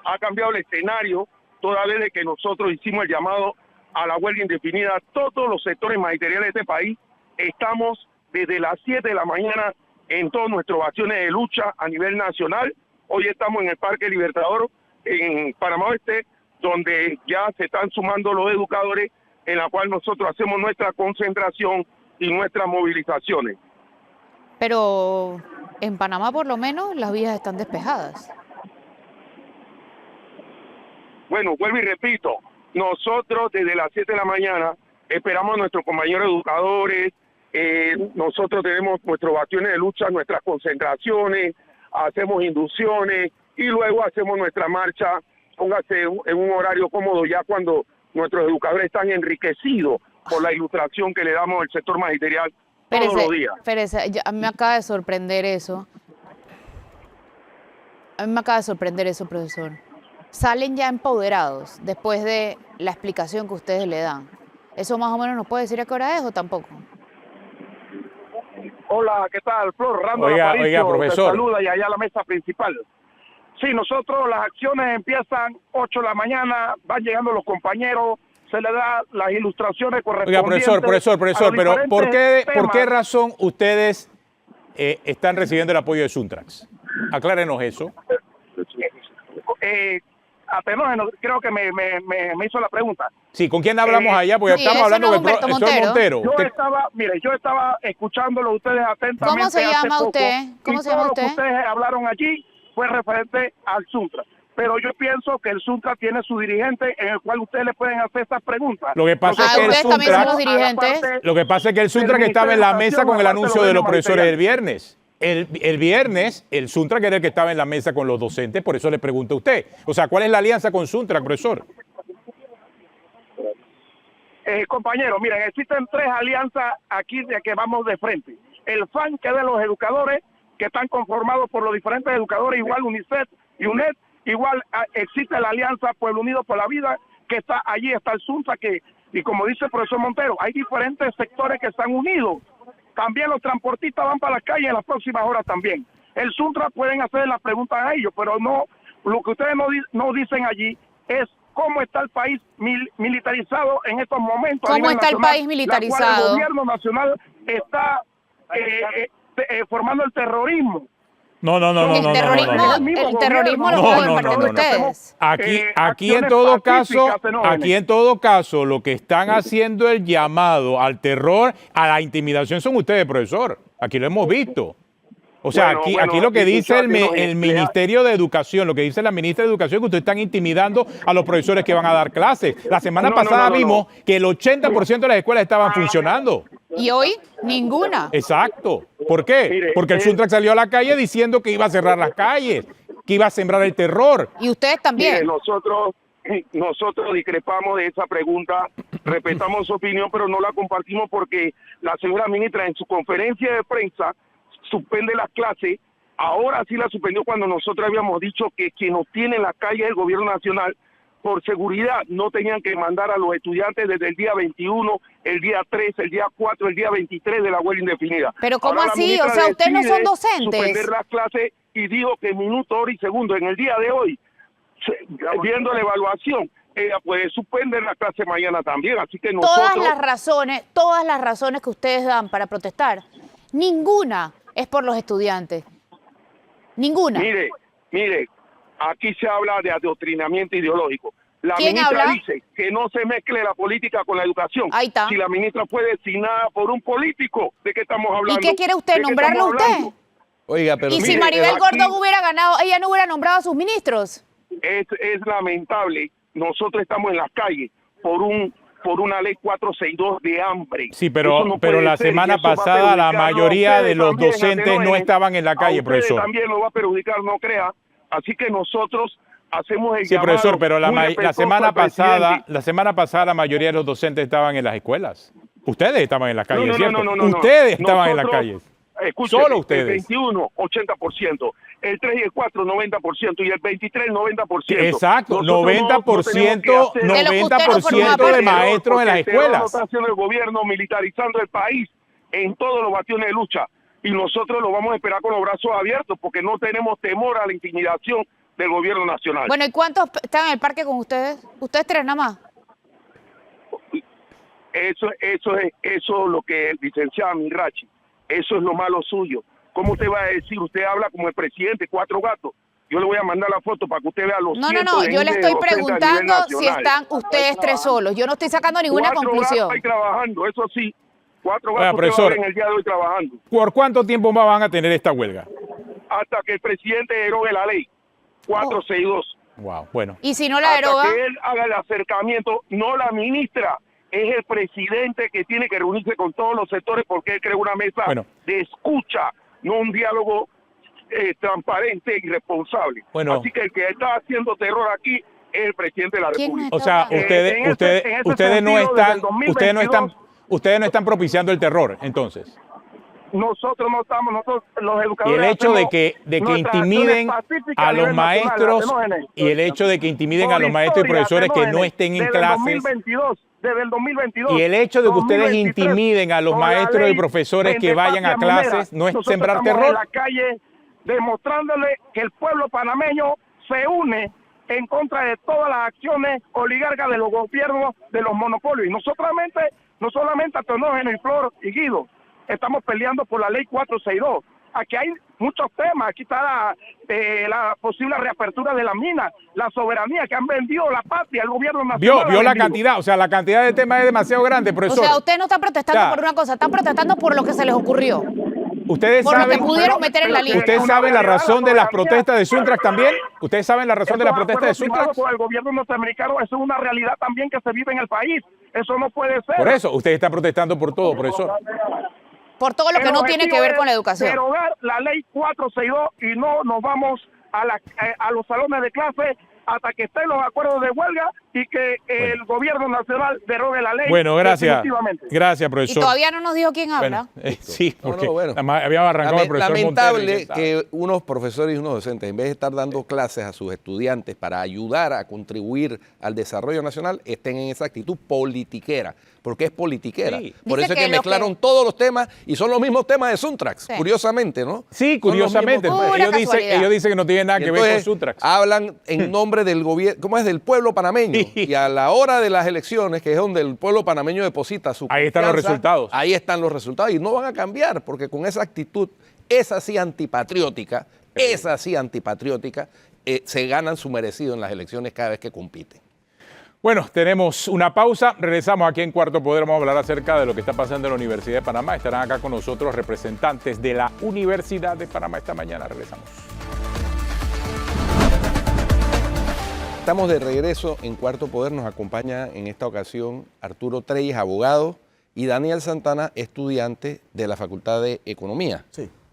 Speaker 4: ha cambiado el escenario, toda vez de que nosotros hicimos el llamado a la huelga indefinida, todos los sectores magisteriales de este país estamos desde las 7 de la mañana en todas nuestras acciones de lucha a nivel nacional. Hoy estamos en el Parque Libertador, en Panamá Oeste, donde ya se están sumando los educadores, en la cual nosotros hacemos nuestra concentración y nuestras movilizaciones.
Speaker 2: Pero en Panamá por lo menos las vías están despejadas.
Speaker 4: Bueno, vuelvo y repito, nosotros desde las 7 de la mañana esperamos a nuestros compañeros educadores, nosotros tenemos nuestras acciones de lucha, nuestras concentraciones, hacemos inducciones y luego hacemos nuestra marcha, póngase en un horario cómodo ya cuando nuestros educadores están enriquecidos por la ilustración que le damos al sector magisterial todos los días.
Speaker 2: A mí me acaba de sorprender eso. Profesor. Salen ya empoderados después de la explicación que ustedes le dan. ¿Eso más o menos nos puede decir a qué hora es o tampoco?
Speaker 4: Hola, ¿qué tal? Flor, Rando
Speaker 3: Oiga, profesor.
Speaker 4: te saluda y allá a la mesa principal. Sí, nosotros las acciones empiezan 8 de la mañana, van llegando los compañeros, se le da las ilustraciones correspondientes.
Speaker 3: Oiga, profesor, pero ¿por qué razón ustedes están recibiendo el apoyo de Suntrax? Aclárenos eso.
Speaker 4: Atenógeno, creo que me hizo la pregunta.
Speaker 3: Sí, ¿con quién hablamos allá? Porque
Speaker 2: sí,
Speaker 3: estamos hablando
Speaker 2: no
Speaker 3: con el profesor Montero.
Speaker 4: Yo estaba escuchándolo ustedes atentamente.
Speaker 2: ¿Cómo se llama usted? ¿Cómo se llama usted?
Speaker 4: Lo que ustedes hablaron allí fue referente al Suntra. Pero yo pienso que el Suntra tiene su dirigente en el cual ustedes le pueden hacer estas preguntas.
Speaker 3: Lo que pasa es que el Suntra que estaba en la mesa con el anuncio de los profesores el viernes. El viernes, el Suntra que era el que estaba en la mesa con los docentes, por eso le pregunto a usted. O sea, ¿cuál es la alianza con Suntra, profesor?
Speaker 4: Compañeros, miren, existen 3 alianzas aquí de que vamos de frente. El FAN, que es de los educadores, que están conformados por los diferentes educadores, igual UNICEF y UNED, igual existe la alianza Pueblo Unido por la Vida, que está allí, está el Suntra, y como dice el profesor Montero, hay diferentes sectores que están unidos. También los transportistas van para las calles en las próximas horas también. El Suntra pueden hacer las preguntas a ellos, pero no, lo que ustedes no dicen allí es cómo está el país militarizado en estos momentos.
Speaker 2: ¿Cómo está el país militarizado?
Speaker 4: El gobierno nacional está formando el terrorismo.
Speaker 3: No.
Speaker 2: El terrorismo lo pueden impartir ustedes.
Speaker 3: Aquí en todo caso, lo que están haciendo el llamado al terror, a la intimidación son ustedes, profesor. Aquí lo hemos visto. O sea, aquí lo que dice el Ministerio de Educación, lo que dice la ministra de Educación, es que ustedes están intimidando a los profesores que van a dar clases. La semana pasada vimos que el 80% de las escuelas estaban funcionando.
Speaker 2: ¿Y hoy? Ninguna.
Speaker 3: Exacto. ¿Por qué? Porque el Suntrax salió a la calle diciendo que iba a cerrar las calles, que iba a sembrar el terror.
Speaker 2: ¿Y ustedes también?
Speaker 4: Mire, nosotros discrepamos de esa pregunta, respetamos su opinión, pero no la compartimos porque la señora ministra en su conferencia de prensa suspende las clases. Ahora sí la suspendió cuando nosotros habíamos dicho que quien nos tiene en la calle es el gobierno nacional. Por seguridad no tenían que mandar a los estudiantes desde el día 21, el día 3, el día 4, el día 23 de la huelga indefinida.
Speaker 2: ¿Pero cómo
Speaker 4: ahora
Speaker 2: así? O sea, ustedes no son docentes.
Speaker 4: Suspender las clases y digo que minuto, hora y segundo. En el día de hoy, viendo la evaluación, ella puede suspender la clase mañana también. Así que nosotros...
Speaker 2: Todas las razones que ustedes dan para protestar, ninguna es por los estudiantes. Ninguna.
Speaker 4: Mire, aquí se habla de adoctrinamiento ideológico. La
Speaker 2: ¿Quién
Speaker 4: ministra
Speaker 2: habla?
Speaker 4: dice que no se mezcle la política con la educación.
Speaker 2: Ahí está.
Speaker 4: Si la ministra fue designada por un político, ¿de qué estamos hablando?
Speaker 2: ¿Y qué quiere usted? ¿Nombrarlo usted?
Speaker 1: Oiga, pero
Speaker 2: ¿Y si Maribel Gordón hubiera ganado, ella no hubiera nombrado a sus ministros?
Speaker 4: Es lamentable nosotros estamos en las calles por una ley 462 de hambre.
Speaker 3: Sí,
Speaker 4: Eso
Speaker 3: pero,
Speaker 4: no
Speaker 3: pero
Speaker 4: puede
Speaker 3: la
Speaker 4: ser, y
Speaker 3: semana
Speaker 4: eso va a
Speaker 3: pasada la
Speaker 4: perjudicar,
Speaker 3: mayoría
Speaker 4: ustedes
Speaker 3: de los
Speaker 4: también,
Speaker 3: docentes no
Speaker 4: Atenógenes,
Speaker 3: estaban en la calle,
Speaker 4: a ustedes
Speaker 3: profesor.
Speaker 4: también lo va a perjudicar, no crea. Así que nosotros hacemos el
Speaker 3: Sí,
Speaker 4: llamado
Speaker 3: profesor, pero
Speaker 4: muy
Speaker 3: la
Speaker 4: respetuoso
Speaker 3: semana
Speaker 4: al presidente.
Speaker 3: pasada la mayoría de los docentes estaban en las escuelas. Ustedes estaban en la calle, ¿cierto?
Speaker 4: No.
Speaker 3: Ustedes estaban en las
Speaker 4: Nosotros,
Speaker 3: calles.
Speaker 4: Escúcheme,
Speaker 3: Solo
Speaker 4: el
Speaker 3: ustedes.
Speaker 4: 21, 80%, el 3 y el 4, 90%, y el 23, 90%.
Speaker 3: Exacto,
Speaker 4: Nosotros
Speaker 3: 90%,
Speaker 2: De lo que usted no forma
Speaker 3: 90% de
Speaker 2: parte.
Speaker 3: maestros en las
Speaker 4: Porque el terror lo
Speaker 3: escuelas.
Speaker 4: está haciendo el gobierno, militarizando el país en todos los bastiones de lucha. Y nosotros lo vamos a esperar con los brazos abiertos porque no tenemos temor a la intimidación del gobierno nacional.
Speaker 2: Bueno, ¿y cuántos están en el parque con ustedes? ¿Ustedes tres nada más?
Speaker 4: Eso es lo que el licenciado Mirachi, eso es lo malo suyo. ¿Cómo usted va a decir? Usted habla como el presidente, 4 gatos. Yo le voy a mandar la foto para que usted vea los
Speaker 2: No,
Speaker 4: cientos de
Speaker 2: yo le
Speaker 4: miles de
Speaker 2: estoy
Speaker 4: docentes a nivel
Speaker 2: preguntando si
Speaker 4: nacional.
Speaker 2: están ustedes tres solos. Yo no estoy sacando ninguna
Speaker 4: 4
Speaker 2: conclusión.
Speaker 4: gatos ahí trabajando, eso sí. 4
Speaker 3: Oiga,
Speaker 4: gatos usted va a
Speaker 3: profesor.
Speaker 4: ver en el día de hoy trabajando.
Speaker 3: ¿Por cuánto tiempo más van a tener esta huelga?
Speaker 4: Hasta que el presidente derogue la ley 462.
Speaker 3: Wow, bueno.
Speaker 2: Y si no la
Speaker 4: Hasta
Speaker 2: deroga,
Speaker 4: que él haga el acercamiento, no la ministra, es el presidente que tiene que reunirse con todos los sectores porque él creó una mesa
Speaker 3: Bueno.
Speaker 4: de escucha, no un diálogo transparente y responsable.
Speaker 3: Bueno.
Speaker 4: Así que el que está haciendo terror aquí es el presidente de la
Speaker 2: ¿Quién
Speaker 4: República.
Speaker 3: O sea,
Speaker 2: En
Speaker 3: ustedes no están propiciando el terror, entonces.
Speaker 4: Nosotros no estamos, nosotros los
Speaker 3: Y
Speaker 4: educadores.
Speaker 3: el hecho de
Speaker 4: hacemos
Speaker 3: que
Speaker 4: nuestras
Speaker 3: intimiden
Speaker 4: acciones pacíficas
Speaker 3: a los
Speaker 4: nivel nacional,
Speaker 3: maestros
Speaker 4: Atenógenes.
Speaker 3: y el hecho de que intimiden a
Speaker 4: Por
Speaker 3: los maestros y
Speaker 4: historia,
Speaker 3: profesores que no
Speaker 4: Atenógenes,
Speaker 3: estén en
Speaker 4: desde el
Speaker 3: clases
Speaker 4: 2022, desde el 2022.
Speaker 3: y el hecho de que ustedes
Speaker 4: 2023,
Speaker 3: intimiden a los
Speaker 4: con la
Speaker 3: maestros y
Speaker 4: ley
Speaker 3: profesores que
Speaker 4: Vende
Speaker 3: vayan a
Speaker 4: Patria Minera,
Speaker 3: clases no es
Speaker 4: nosotros
Speaker 3: sembrar
Speaker 4: estamos
Speaker 3: terror.
Speaker 4: en la calle demostrándole que el pueblo panameño se une en contra de todas las acciones oligarcas de los gobiernos, de los monopolios. Y no solamente Atenógenes y Flor y Guido, estamos peleando por la ley 462. Aquí hay muchos temas, aquí está la posible reapertura de las minas, la soberanía que han vendido la patria, el gobierno nacional.
Speaker 3: Vio
Speaker 4: ha
Speaker 3: la
Speaker 4: vendido.
Speaker 3: cantidad, o sea, la cantidad de temas es demasiado grande,
Speaker 2: o
Speaker 3: profesor.
Speaker 2: sea, ustedes no están protestando
Speaker 3: Ya.
Speaker 2: por una cosa, están protestando por lo que se les ocurrió.
Speaker 3: Ustedes
Speaker 2: Por lo que
Speaker 3: saben,
Speaker 2: pudieron meter en la lista.
Speaker 3: ¿ustedes saben la razón de las protestas de Suntrax también? ¿Ustedes saben la razón de las protestas de Suntrax?
Speaker 4: Por el gobierno norteamericano, eso es una realidad también que se vive en el país. Eso no puede ser.
Speaker 3: Por eso, ustedes están protestando por todo, profesor.
Speaker 2: Por todo lo que
Speaker 4: El
Speaker 2: no tiene que
Speaker 4: objetivo
Speaker 2: ver con la
Speaker 4: es
Speaker 2: educación.
Speaker 4: Derogar la ley 462 y no nos vamos a los salones de clase hasta que estén los acuerdos de huelga y que el gobierno nacional derogue la ley.
Speaker 3: Bueno, gracias.
Speaker 4: definitivamente.
Speaker 3: Gracias,
Speaker 2: Y
Speaker 3: profesor.
Speaker 2: todavía no nos dijo quién habla.
Speaker 3: Bueno, sí, porque
Speaker 1: bueno.
Speaker 3: nada más habíamos arrancado el profesor
Speaker 1: Lamentable
Speaker 3: Montero y ya
Speaker 1: que unos profesores y unos docentes, en vez de estar dando clases a sus estudiantes para ayudar a contribuir al desarrollo nacional, estén en esa actitud politiquera, porque es politiquera.
Speaker 3: Sí.
Speaker 1: Por
Speaker 2: Dice
Speaker 1: eso es
Speaker 2: que
Speaker 1: que
Speaker 2: lo
Speaker 1: mezclaron
Speaker 2: que-
Speaker 1: todos los temas y son los mismos temas de Suntrax,
Speaker 2: Sí.
Speaker 1: curiosamente, ¿no?
Speaker 3: Sí,
Speaker 1: Son los
Speaker 3: curiosamente.
Speaker 1: mismos temas.
Speaker 2: Pura
Speaker 3: Ellos
Speaker 2: casualidad.
Speaker 3: dicen que no tiene nada
Speaker 1: Y
Speaker 3: que ver con
Speaker 1: entonces
Speaker 3: Suntrax.
Speaker 1: hablan en nombre del gobierno, ¿cómo es? Del pueblo panameño.
Speaker 3: Sí.
Speaker 1: Y a la hora de las elecciones, que es donde el pueblo panameño deposita su
Speaker 3: Ahí están los
Speaker 1: confianza,
Speaker 3: resultados.
Speaker 1: Ahí están los resultados y no van a cambiar, porque con esa actitud, esa sí antipatriótica, se ganan su merecido en las elecciones cada vez que compiten.
Speaker 3: Bueno, tenemos una pausa. Regresamos aquí en Cuarto Poder. Vamos a hablar acerca de lo que está pasando en la Universidad de Panamá. Estarán acá con nosotros representantes de la Universidad de Panamá esta mañana. Regresamos.
Speaker 1: Estamos de regreso en Cuarto Poder. Nos acompaña en esta ocasión Arturo Treyes, abogado, y Daniel Santana, estudiante de la Facultad de Economía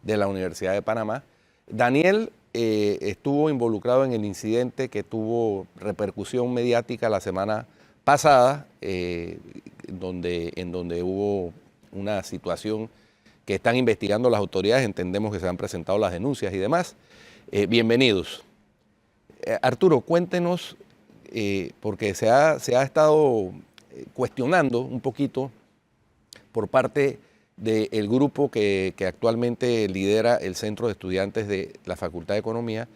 Speaker 1: de la Universidad de Panamá. Daniel estuvo involucrado en el incidente que tuvo repercusión mediática la semana pasada, en donde hubo una situación que están investigando las autoridades. Entendemos que se han presentado las denuncias y demás. Bienvenidos. Arturo, cuéntenos, porque se ha estado cuestionando un poquito por parte del grupo que actualmente lidera el Centro de Estudiantes de la Facultad de Economía,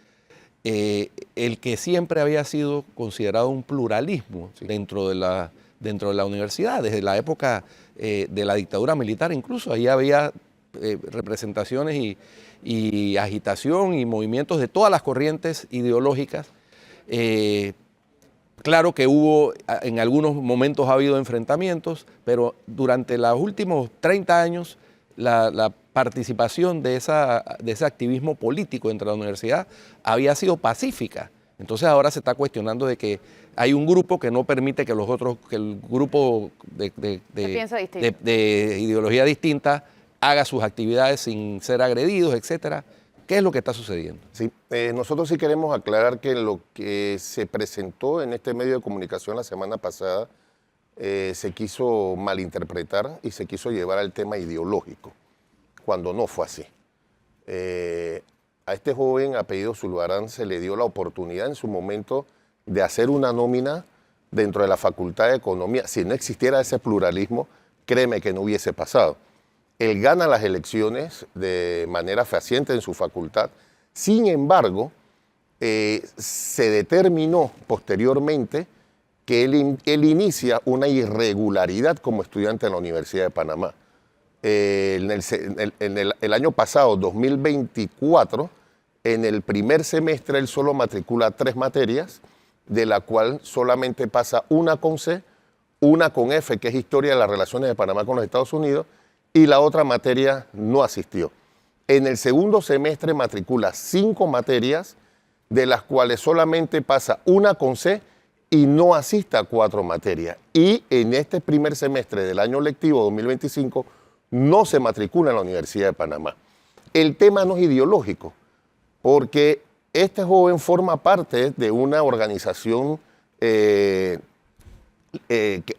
Speaker 1: el que siempre había sido considerado un pluralismo dentro de la universidad, desde la época de la dictadura militar incluso. Ahí había representaciones y agitación y movimientos de todas las corrientes ideológicas. Claro que en algunos momentos ha habido enfrentamientos, pero durante los últimos 30 años la participación de ese activismo político entre la universidad había sido pacífica. Entonces ahora se está cuestionando de que hay un grupo que no permite que los otros, que el grupo
Speaker 2: piensa distinto.
Speaker 1: de ideología distinta haga sus actividades sin ser agredidos, etcétera. ¿Qué es lo que está sucediendo?
Speaker 5: Sí, nosotros sí queremos aclarar que lo que se presentó en este medio de comunicación la semana pasada se quiso malinterpretar y se quiso llevar al tema ideológico, cuando no fue así. A este joven apellido Zulbarán se le dio la oportunidad en su momento de hacer una nómina dentro de la Facultad de Economía. Si no existiera ese pluralismo, créeme que no hubiese pasado. Él gana las elecciones de manera fehaciente en su facultad. Sin embargo, se determinó posteriormente que él inicia una irregularidad como estudiante en la Universidad de Panamá. En el año pasado, 2024, en el primer semestre él solo matricula 3 materias, de la cual solamente pasa una con C, una con F, que es Historia de las Relaciones de Panamá con los Estados Unidos, y la otra materia no asistió. En el segundo semestre matricula 5 materias, de las cuales solamente pasa una con C y no asiste a 4 materias. Y en este primer semestre del año lectivo 2025 no se matricula en la Universidad de Panamá. El tema no es ideológico, porque este joven forma parte de una organización en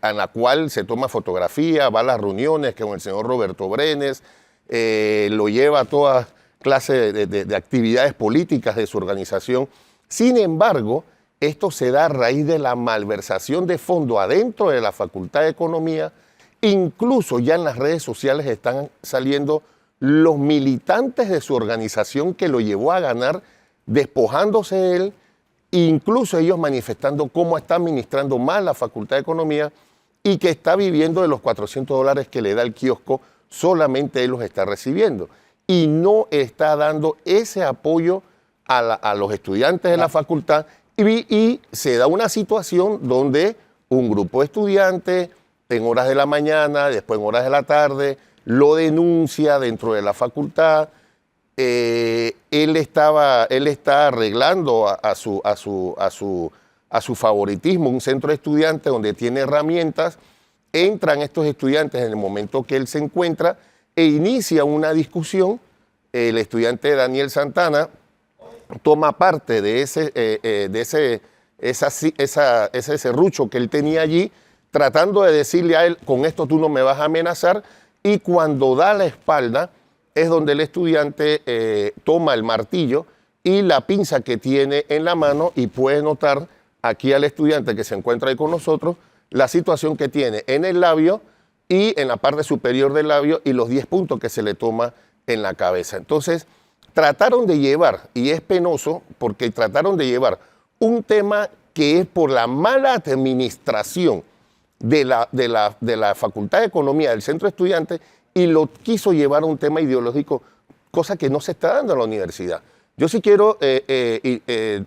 Speaker 5: la cual se toma fotografía, va a las reuniones con el señor Roberto Brenes, lo lleva a todas clases de actividades políticas de su organización. Sin embargo, esto se da a raíz de la malversación de fondos adentro de la Facultad de Economía. Incluso ya en las redes sociales están saliendo los militantes de su organización que lo llevó a ganar, despojándose de él, incluso ellos manifestando cómo está administrando mal la Facultad de Economía y que está viviendo de los $400 que le da el kiosco, solamente él los está recibiendo. Y no está dando ese apoyo a los estudiantes de la facultad y se da una situación donde un grupo de estudiantes en horas de la mañana, después en horas de la tarde, lo denuncia dentro de la facultad. Él está arreglando a su favoritismo un centro de estudiantes donde tiene herramientas. Entran estos estudiantes en el momento que él se encuentra e inicia una discusión. El estudiante Daniel Santana toma parte de ese serrucho que él tenía allí, tratando de decirle a él, con esto tú no me vas a amenazar, y cuando da la espalda es donde el estudiante toma el martillo y la pinza que tiene en la mano, y puede notar aquí al estudiante que se encuentra ahí con nosotros la situación que tiene en el labio y en la parte superior del labio y los 10 puntos que se le toma en la cabeza. Entonces, trataron de llevar, y es penoso porque trataron de llevar un tema que es por la mala administración de la Facultad de Economía del Centro de Estudiantes, y lo quiso llevar a un tema ideológico, cosa que no se está dando en la universidad. Yo sí quiero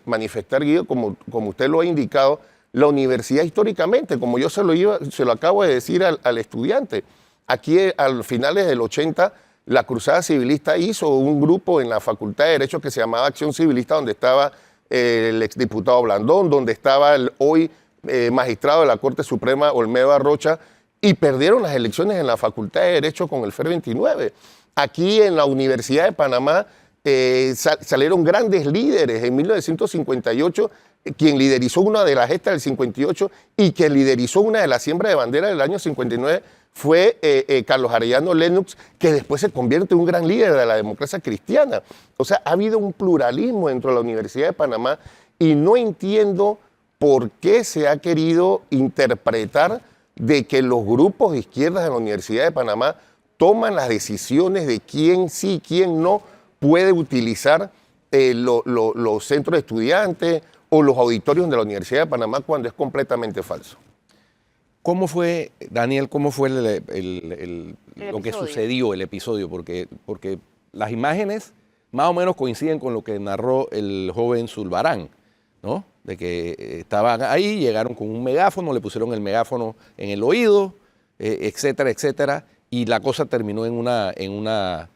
Speaker 5: manifestar, Guido, como usted lo ha indicado, la universidad históricamente, como yo se lo acabo de decir al estudiante, aquí a finales del 80, la Cruzada Civilista hizo un grupo en la Facultad de Derecho que se llamaba Acción Civilista, donde estaba el exdiputado Blandón, donde estaba el hoy magistrado de la Corte Suprema Olmedo Arrocha, y perdieron las elecciones en la Facultad de Derecho con el FER 29. Aquí en la Universidad de Panamá salieron grandes líderes. En 1958, quien liderizó una de las gestas del 58 y quien liderizó una de las siembras de bandera del año 59 fue Carlos Arellano Lennox, que después se convierte en un gran líder de la democracia cristiana. O sea, ha habido un pluralismo dentro de la Universidad de Panamá, y no entiendo por qué se ha querido interpretar de que los grupos de izquierdas de la Universidad de Panamá toman las decisiones de quién sí, quién no puede utilizar los centros de estudiantes o los auditorios de la Universidad de Panamá, cuando es completamente falso.
Speaker 1: ¿Cómo fue, Daniel, cómo fue lo que sucedió, el episodio? Porque las imágenes más o menos coinciden con lo que narró el joven Zulbarán, ¿no? De que estaban ahí, llegaron con un megáfono, le pusieron el megáfono en el oído, etcétera, etcétera, y la cosa terminó en una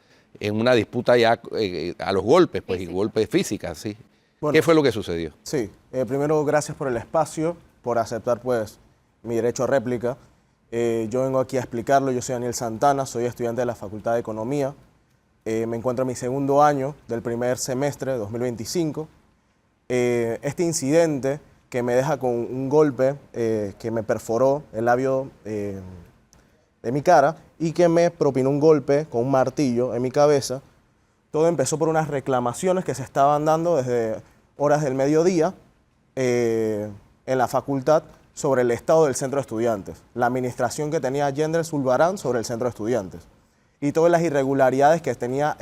Speaker 1: disputa ya a los golpes, pues, y golpes físicas, sí.
Speaker 6: Bueno,
Speaker 1: ¿Qué fue lo que sucedió?
Speaker 6: Sí, primero gracias por el espacio, por aceptar pues mi derecho a réplica. Yo vengo aquí a explicarlo, yo soy Daniel Santana, soy estudiante de la Facultad de Economía. Me encuentro en mi segundo año del primer semestre de 2025. Este incidente que me deja con un golpe que me perforó el labio de mi cara y que me propinó un golpe con un martillo en mi cabeza. Todo empezó por unas reclamaciones que se estaban dando desde horas del mediodía en la facultad sobre el estado del centro de estudiantes, la administración que tenía Yender Zulbarán sobre el centro de estudiantes y todas las irregularidades que tenía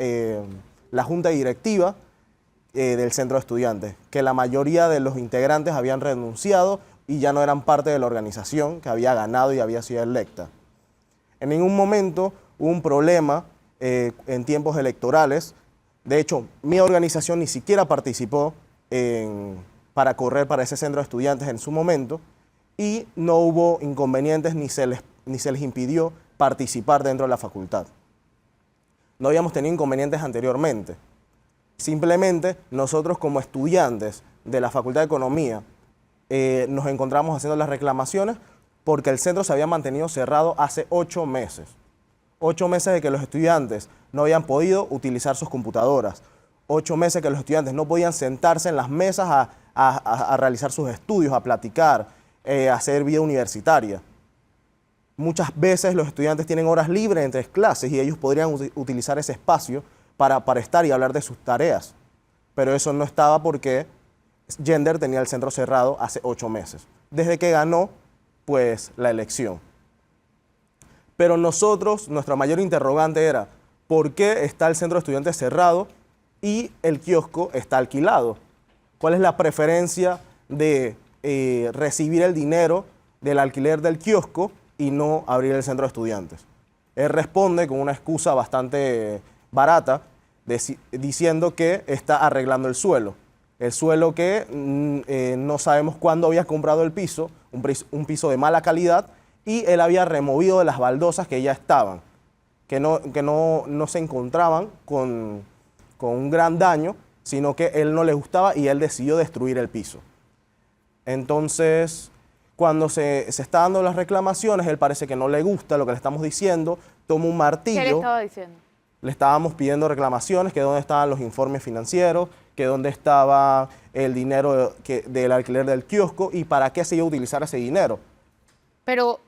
Speaker 6: la junta directiva del centro de estudiantes, que la mayoría de los integrantes habían renunciado y ya no eran parte de la organización que había ganado y había sido electa. En ningún momento hubo un problema en tiempos electorales. De hecho, mi organización ni siquiera participó para correr para ese centro de estudiantes en su momento y no hubo inconvenientes ni se les impidió participar dentro de la facultad. No habíamos tenido inconvenientes anteriormente. Simplemente nosotros como estudiantes de la Facultad de Economía nos encontramos haciendo las reclamaciones porque el centro se había mantenido cerrado hace 8 meses. 8 meses de que los estudiantes no habían podido utilizar sus computadoras. 8 meses que los estudiantes no podían sentarse en las mesas a realizar sus estudios, a platicar, a hacer vida universitaria. Muchas veces los estudiantes tienen horas libres entre clases y ellos podrían utilizar ese espacio para estar y hablar de sus tareas. Pero eso no estaba porque Yender tenía el centro cerrado hace 8 meses, desde que ganó pues la elección. Pero nosotros, nuestra mayor interrogante era, ¿por qué está el centro de estudiantes cerrado y el kiosco está alquilado? ¿Cuál es la preferencia de recibir el dinero del alquiler del kiosco y no abrir el centro de estudiantes? Él responde con una excusa bastante barata, diciendo que está arreglando el suelo que no sabemos cuándo había comprado el piso, un piso de mala calidad, y él había removido de las baldosas que ya estaban, que no se encontraban con un gran daño, sino que él no le gustaba y él decidió destruir el piso. Entonces, cuando se está dando las reclamaciones, él parece que no le gusta lo que le estamos diciendo, toma un martillo.
Speaker 2: ¿Qué le estaba diciendo?
Speaker 6: Le estábamos pidiendo reclamaciones, que dónde estaban los informes financieros, que dónde estaba el dinero del alquiler del kiosco y para qué se iba a utilizar ese dinero.
Speaker 2: Pero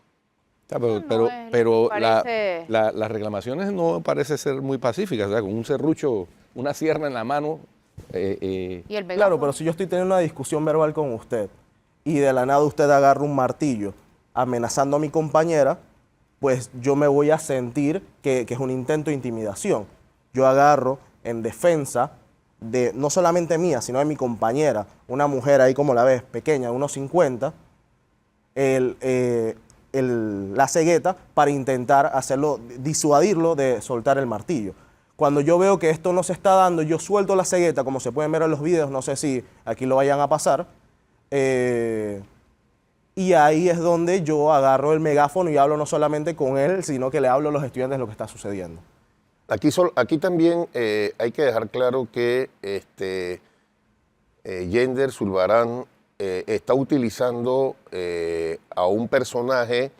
Speaker 1: Pero
Speaker 2: parece-
Speaker 1: las reclamaciones no parece ser muy pacíficas, o sea, con un serrucho, una sierra en la mano.
Speaker 2: y el megáfono.
Speaker 6: Claro, pero si yo estoy teniendo una discusión verbal con usted y de la nada usted agarra un martillo amenazando a mi compañera, pues yo me voy a sentir que es un intento de intimidación. Yo agarro en defensa de no solamente mía, sino de mi compañera, una mujer ahí como la ves, pequeña, unos 50, la cegueta para intentar disuadirlo de soltar el martillo. Cuando yo veo que esto no se está dando, yo suelto la cegueta, como se pueden ver en los videos, no sé si aquí lo vayan a pasar, y ahí es donde yo agarro el megáfono y hablo no solamente con él, sino que le hablo a los estudiantes de lo que está sucediendo.
Speaker 5: Aquí también hay que dejar claro que Yender Zulbarán está utilizando a un personaje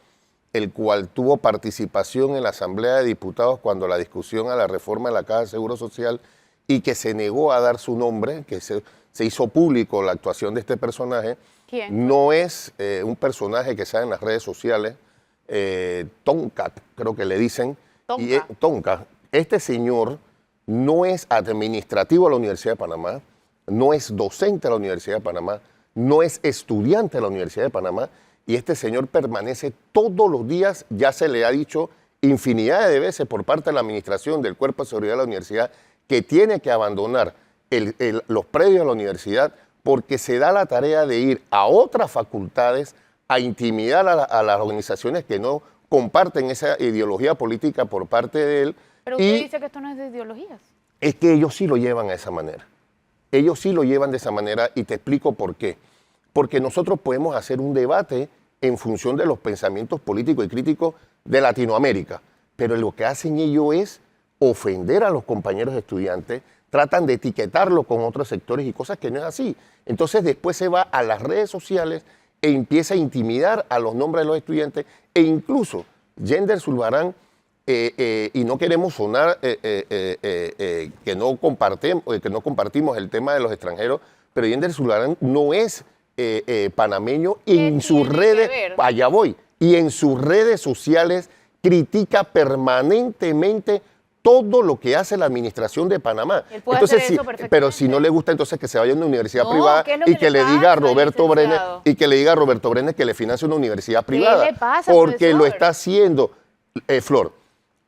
Speaker 5: el cual tuvo participación en la Asamblea de Diputados cuando la discusión a la reforma de la Caja de Seguro Social y que se negó a dar su nombre, que se hizo público la actuación de este personaje.
Speaker 2: ¿Quién?
Speaker 5: No es un personaje que sale en las redes sociales, Tonka, creo que le dicen.
Speaker 2: Tonka.
Speaker 5: Tonka. Este señor no es administrativo de la Universidad de Panamá, no es docente de la Universidad de Panamá, no es estudiante de la Universidad de Panamá, y este señor permanece todos los días, ya se le ha dicho infinidad de veces por parte de la administración del Cuerpo de Seguridad de la Universidad que tiene que abandonar los predios de la universidad porque se da la tarea de ir a otras facultades a intimidar a las organizaciones que no comparten esa ideología política por parte de él.
Speaker 2: Pero usted
Speaker 5: Y
Speaker 2: dice que esto no es de ideologías.
Speaker 5: es que ellos sí lo llevan a esa manera. Ellos sí lo llevan de esa manera y te explico por qué. Porque nosotros podemos hacer un debate en función de los pensamientos políticos y críticos de Latinoamérica, pero lo que hacen ellos es ofender a los compañeros estudiantes, tratan de etiquetarlo con otros sectores y cosas que no es así. Entonces después se va a las redes sociales e empieza a intimidar a los nombres de los estudiantes e incluso Yender Zulbarán, y no queremos sonar que no compartimos el tema de los extranjeros, pero Yender Zulbarán no es panameño y en sus redes, allá voy, y en sus redes sociales critica permanentemente todo lo que hace la administración de Panamá. Entonces, pero si no le gusta, entonces que se vaya a una universidad privada y que le diga a Roberto Brenes que le financie una universidad privada.
Speaker 2: ¿Qué le pasa,
Speaker 5: porque
Speaker 2: profesor?
Speaker 5: lo está haciendo. Flor,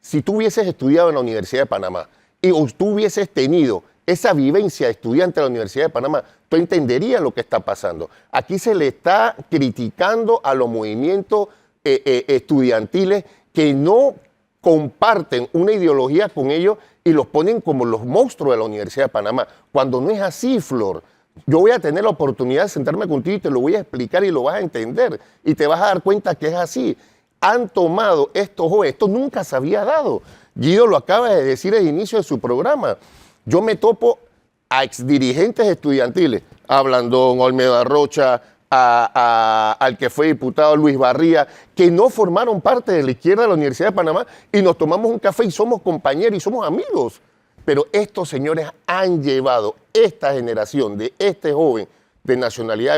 Speaker 5: si tú hubieses estudiado en la Universidad de Panamá y tú hubieses tenido esa vivencia de estudiante de la Universidad de Panamá, tú entenderías lo que está pasando. Aquí se le está criticando a los movimientos estudiantiles que no comparten una ideología con ellos y los ponen como los monstruos de la Universidad de Panamá, cuando no es así, Flor. Yo voy a tener la oportunidad de sentarme contigo y te lo voy a explicar y lo vas a entender y te vas a dar cuenta que es así. Han tomado estos jóvenes, esto nunca se había dado. Guido lo acaba de decir al inicio de su programa. Yo me topo a exdirigentes estudiantiles, a Blandón, a Olmedo Rocha, al que fue diputado Luis Barría, que no formaron parte de la izquierda de la Universidad de Panamá y nos tomamos un café y somos compañeros y somos amigos. Pero estos señores han llevado esta generación de este joven de nacionalidad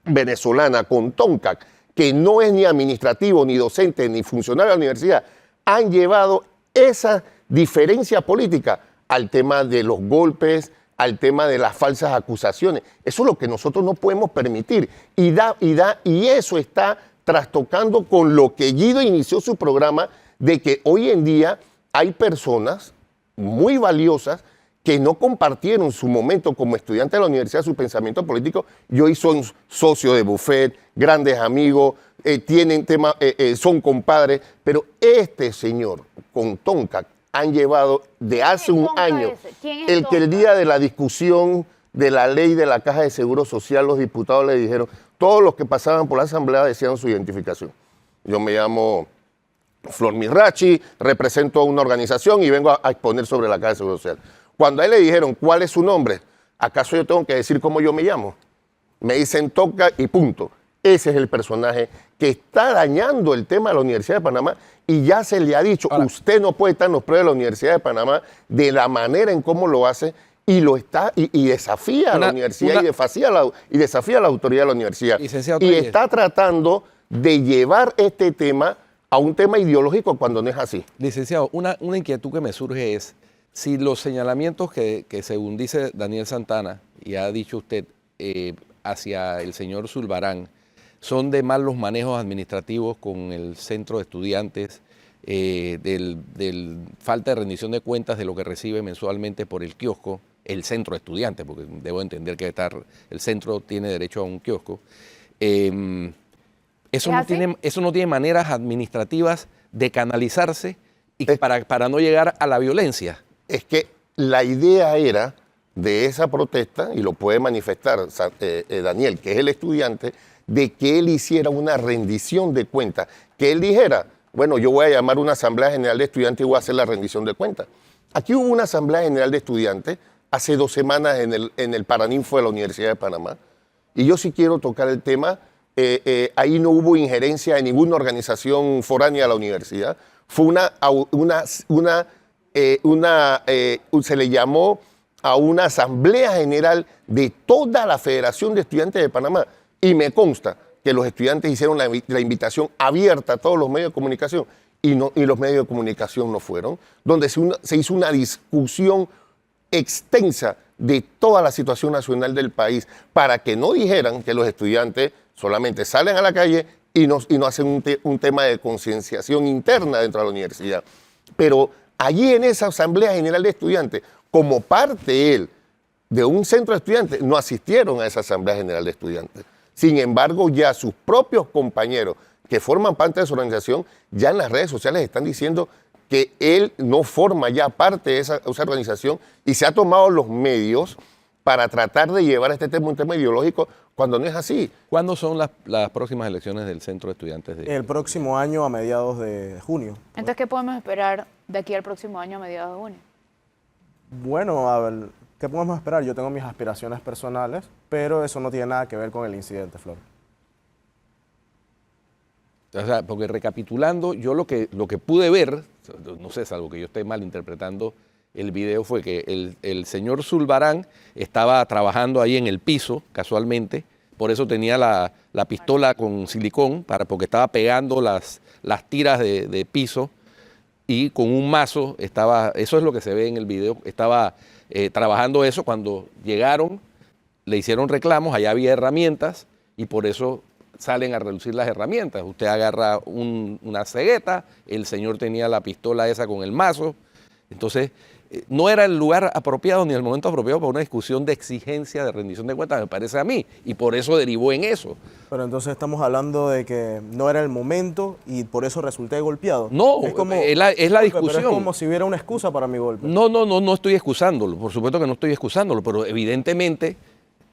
Speaker 5: venezolana con Toncac, que no es ni administrativo, ni docente, ni funcionario de la universidad, han llevado esa diferencia política al tema de los golpes, al tema de las falsas acusaciones. Eso es lo que nosotros no podemos permitir. Y eso está trastocando con lo que Guido inició su programa, de que hoy en día hay personas muy valiosas que no compartieron su momento como estudiante de la universidad su pensamiento político y hoy son socios de buffet, grandes amigos, tienen tema, son compadres, pero este señor con Toncac han llevado de hace un año, el que el día de la discusión de la ley de la Caja de Seguro Social, los diputados le dijeron, todos los que pasaban por la asamblea decían su identificación. Yo me llamo Flor Mirachi, represento a una organización y vengo a exponer sobre la Caja de Seguro Social. Cuando a él le dijeron, ¿cuál es su nombre? ¿Acaso yo tengo que decir cómo yo me llamo? Me dicen Toncac y punto. Ese es el personaje que está dañando el tema de la Universidad de Panamá y ya se le ha dicho, usted no puede estar en los pruebas de la Universidad de Panamá de la manera en cómo lo hace y lo está y desafía a la universidad y desafía a la autoridad de la universidad. Y está tratando de llevar este tema a un tema ideológico cuando no es así.
Speaker 1: Licenciado, una inquietud que me surge es si los señalamientos que según dice Daniel Santana y ha dicho usted hacia el señor Zulbarán son de malos manejos administrativos con el centro de estudiantes, del falta de rendición de cuentas de lo que recibe mensualmente por el kiosco, el centro de estudiantes, porque debo entender que el centro tiene derecho a un kiosco. Eso no tiene maneras administrativas de canalizarse y para no llegar a la violencia.
Speaker 5: Es que la idea era de esa protesta, y lo puede manifestar Daniel, que es el estudiante, de que él hiciera una rendición de cuentas, que él dijera, bueno, yo voy a llamar una asamblea general de estudiantes y voy a hacer la rendición de cuentas. Aquí hubo una asamblea general de estudiantes hace 2 semanas en el Paraninfo de la Universidad de Panamá, y yo sí quiero tocar el tema, ahí no hubo injerencia de ninguna organización foránea a la universidad, fue se le llamó a una asamblea general de toda la Federación de Estudiantes de Panamá. Y me consta que los estudiantes hicieron la invitación abierta a todos los medios de comunicación y los medios de comunicación no fueron, donde se hizo una discusión extensa de toda la situación nacional del país para que no dijeran que los estudiantes solamente salen a la calle y no hacen un tema de concienciación interna dentro de la universidad. Pero allí en esa Asamblea General de Estudiantes, como parte él de un centro de estudiantes, no asistieron a esa Asamblea General de Estudiantes. Sin embargo, ya sus propios compañeros que forman parte de su organización, ya en las redes sociales están diciendo que él no forma ya parte de esa organización y se ha tomado los medios para tratar de llevar este tema un tema ideológico cuando no es así.
Speaker 1: ¿Cuándo son las próximas elecciones del Centro de Estudiantes?
Speaker 6: El próximo año a mediados de junio.
Speaker 2: Entonces, ¿qué podemos esperar de aquí al próximo año a mediados de junio?
Speaker 6: Bueno, a ver, ¿qué podemos esperar? Yo tengo mis aspiraciones personales, pero eso no tiene nada que ver con el incidente, Flor.
Speaker 1: O sea, porque recapitulando, yo lo que pude ver, no sé, salvo que yo esté malinterpretando el video, fue que el señor Zulbarán estaba trabajando ahí en el piso, casualmente, por eso tenía la pistola con silicón, porque estaba pegando las tiras de piso, y con un mazo estaba, eso es lo que se ve en el video, estaba trabajando eso. Cuando llegaron, le hicieron reclamos, allá había herramientas, y por eso salen a reducir las herramientas. Usted agarra una cegueta, el señor tenía la pistola esa con el mazo. Entonces, no era el lugar apropiado ni el momento apropiado para una discusión de exigencia de rendición de cuentas, me parece a mí, y por eso derivó en eso.
Speaker 6: Pero entonces estamos hablando de que no era el momento y por eso resulté golpeado.
Speaker 1: No, es la discusión.
Speaker 6: Pero es como si hubiera una excusa para mi golpe.
Speaker 1: No estoy excusándolo, por supuesto que no estoy excusándolo, pero evidentemente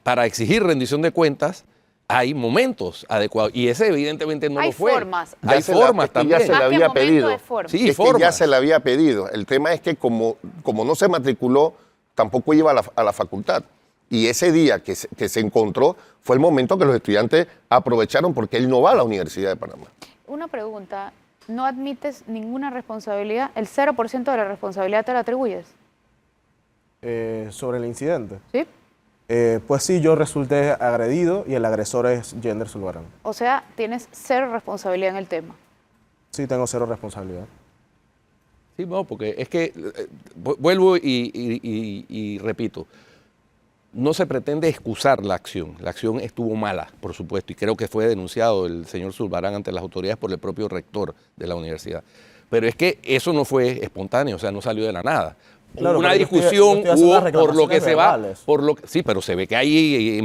Speaker 1: para exigir rendición de cuentas hay momentos adecuados, y ese evidentemente no lo fue.
Speaker 2: Hay formas.
Speaker 1: Hay formas también.
Speaker 5: Ya se le había pedido.
Speaker 1: Sí,
Speaker 5: es que ya se le había pedido. El tema es que como no se matriculó, tampoco iba a la facultad. Y ese día que se encontró fue el momento que los estudiantes aprovecharon, porque él no va a la Universidad de Panamá.
Speaker 2: Una pregunta, ¿no admites ninguna responsabilidad? ¿El 0% de la responsabilidad te la atribuyes?
Speaker 6: Sobre el incidente.
Speaker 2: ¿Sí?
Speaker 6: Pues sí, yo resulté agredido y el agresor es Yender Zulbarán.
Speaker 2: O sea, tienes 0 responsabilidad en el tema.
Speaker 6: Sí, tengo 0 responsabilidad.
Speaker 1: Sí, no, porque es que, vuelvo y repito, no se pretende excusar la acción estuvo mala, por supuesto, y creo que fue denunciado el señor Zulbarán ante las autoridades por el propio rector de la universidad. Pero es que eso no fue espontáneo, o sea, no salió de la nada.
Speaker 6: Claro,
Speaker 1: una
Speaker 6: pero
Speaker 1: discusión hubo por lo que se va,
Speaker 6: verbales.
Speaker 1: sí, pero se ve que hay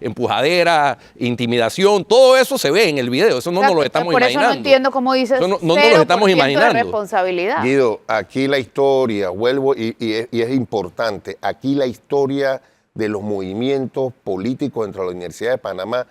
Speaker 1: empujadera, intimidación, todo eso se ve en el video, eso no nos lo estamos imaginando.
Speaker 2: Por eso no entiendo cómo dices
Speaker 1: no nos lo estamos
Speaker 2: 0%
Speaker 1: imaginando.
Speaker 2: de responsabilidad.
Speaker 5: Guido, aquí la historia, vuelvo y es importante, aquí la historia de los movimientos políticos dentro de la Universidad de Panamá.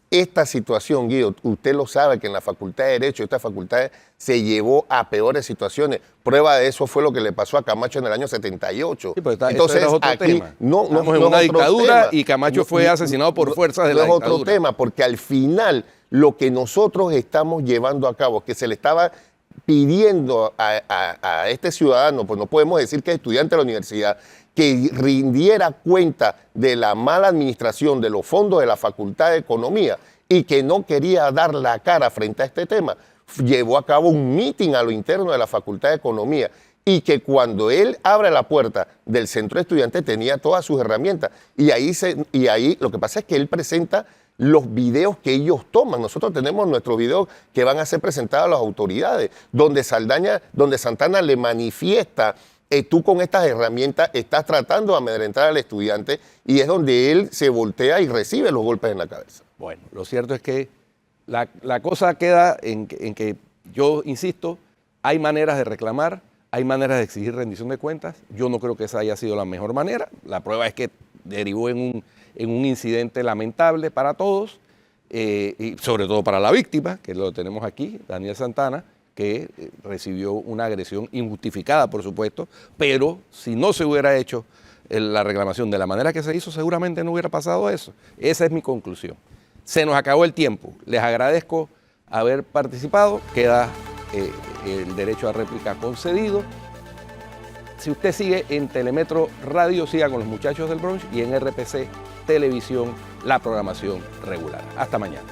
Speaker 5: Esta situación, Guido, usted lo sabe que en la Facultad de Derecho, esta facultad se llevó a peores situaciones. Prueba de eso fue lo que le pasó a Camacho en el año 78.
Speaker 1: Sí, pero
Speaker 5: entonces,
Speaker 1: eso era otro
Speaker 5: aquí
Speaker 1: tema.
Speaker 5: no
Speaker 1: Estamos en
Speaker 5: es
Speaker 1: una
Speaker 5: otro
Speaker 1: dictadura
Speaker 5: tema.
Speaker 1: y Camacho fue asesinado por fuerzas de la
Speaker 5: dictadura.
Speaker 1: dictadura.
Speaker 5: No es otro tema, porque al final lo que nosotros estamos llevando a cabo, que se le estaba pidiendo a este ciudadano, pues no podemos decir que es estudiante de la universidad, que rindiera cuenta de la mala administración de los fondos de la Facultad de Economía y que no quería dar la cara frente a este tema, llevó a cabo un meeting a lo interno de la Facultad de Economía, y que cuando él abre la puerta del centro de estudiantes tenía todas sus herramientas. Y ahí lo que pasa es que él presenta los videos que ellos toman. Nosotros tenemos nuestros videos que van a ser presentados a las autoridades, donde Santana le manifiesta: tú con estas herramientas estás tratando de amedrentar al estudiante, y es donde él se voltea y recibe los golpes en la cabeza.
Speaker 1: Bueno, lo cierto es que la cosa queda en que, yo insisto, hay maneras de reclamar, hay maneras de exigir rendición de cuentas. Yo no creo que esa haya sido la mejor manera. La prueba es que derivó en un incidente lamentable para todos, y sobre todo para la víctima, que lo tenemos aquí, Daniel Santana, que recibió una agresión injustificada, por supuesto, pero si no se hubiera hecho la reclamación de la manera que se hizo, seguramente no hubiera pasado eso. Esa es mi conclusión. Se nos acabó el tiempo. Les agradezco haber participado. Queda el derecho a réplica concedido. Si usted sigue en Telemetro Radio, siga con los muchachos del brunch, y en RPC Televisión la programación regular. Hasta mañana.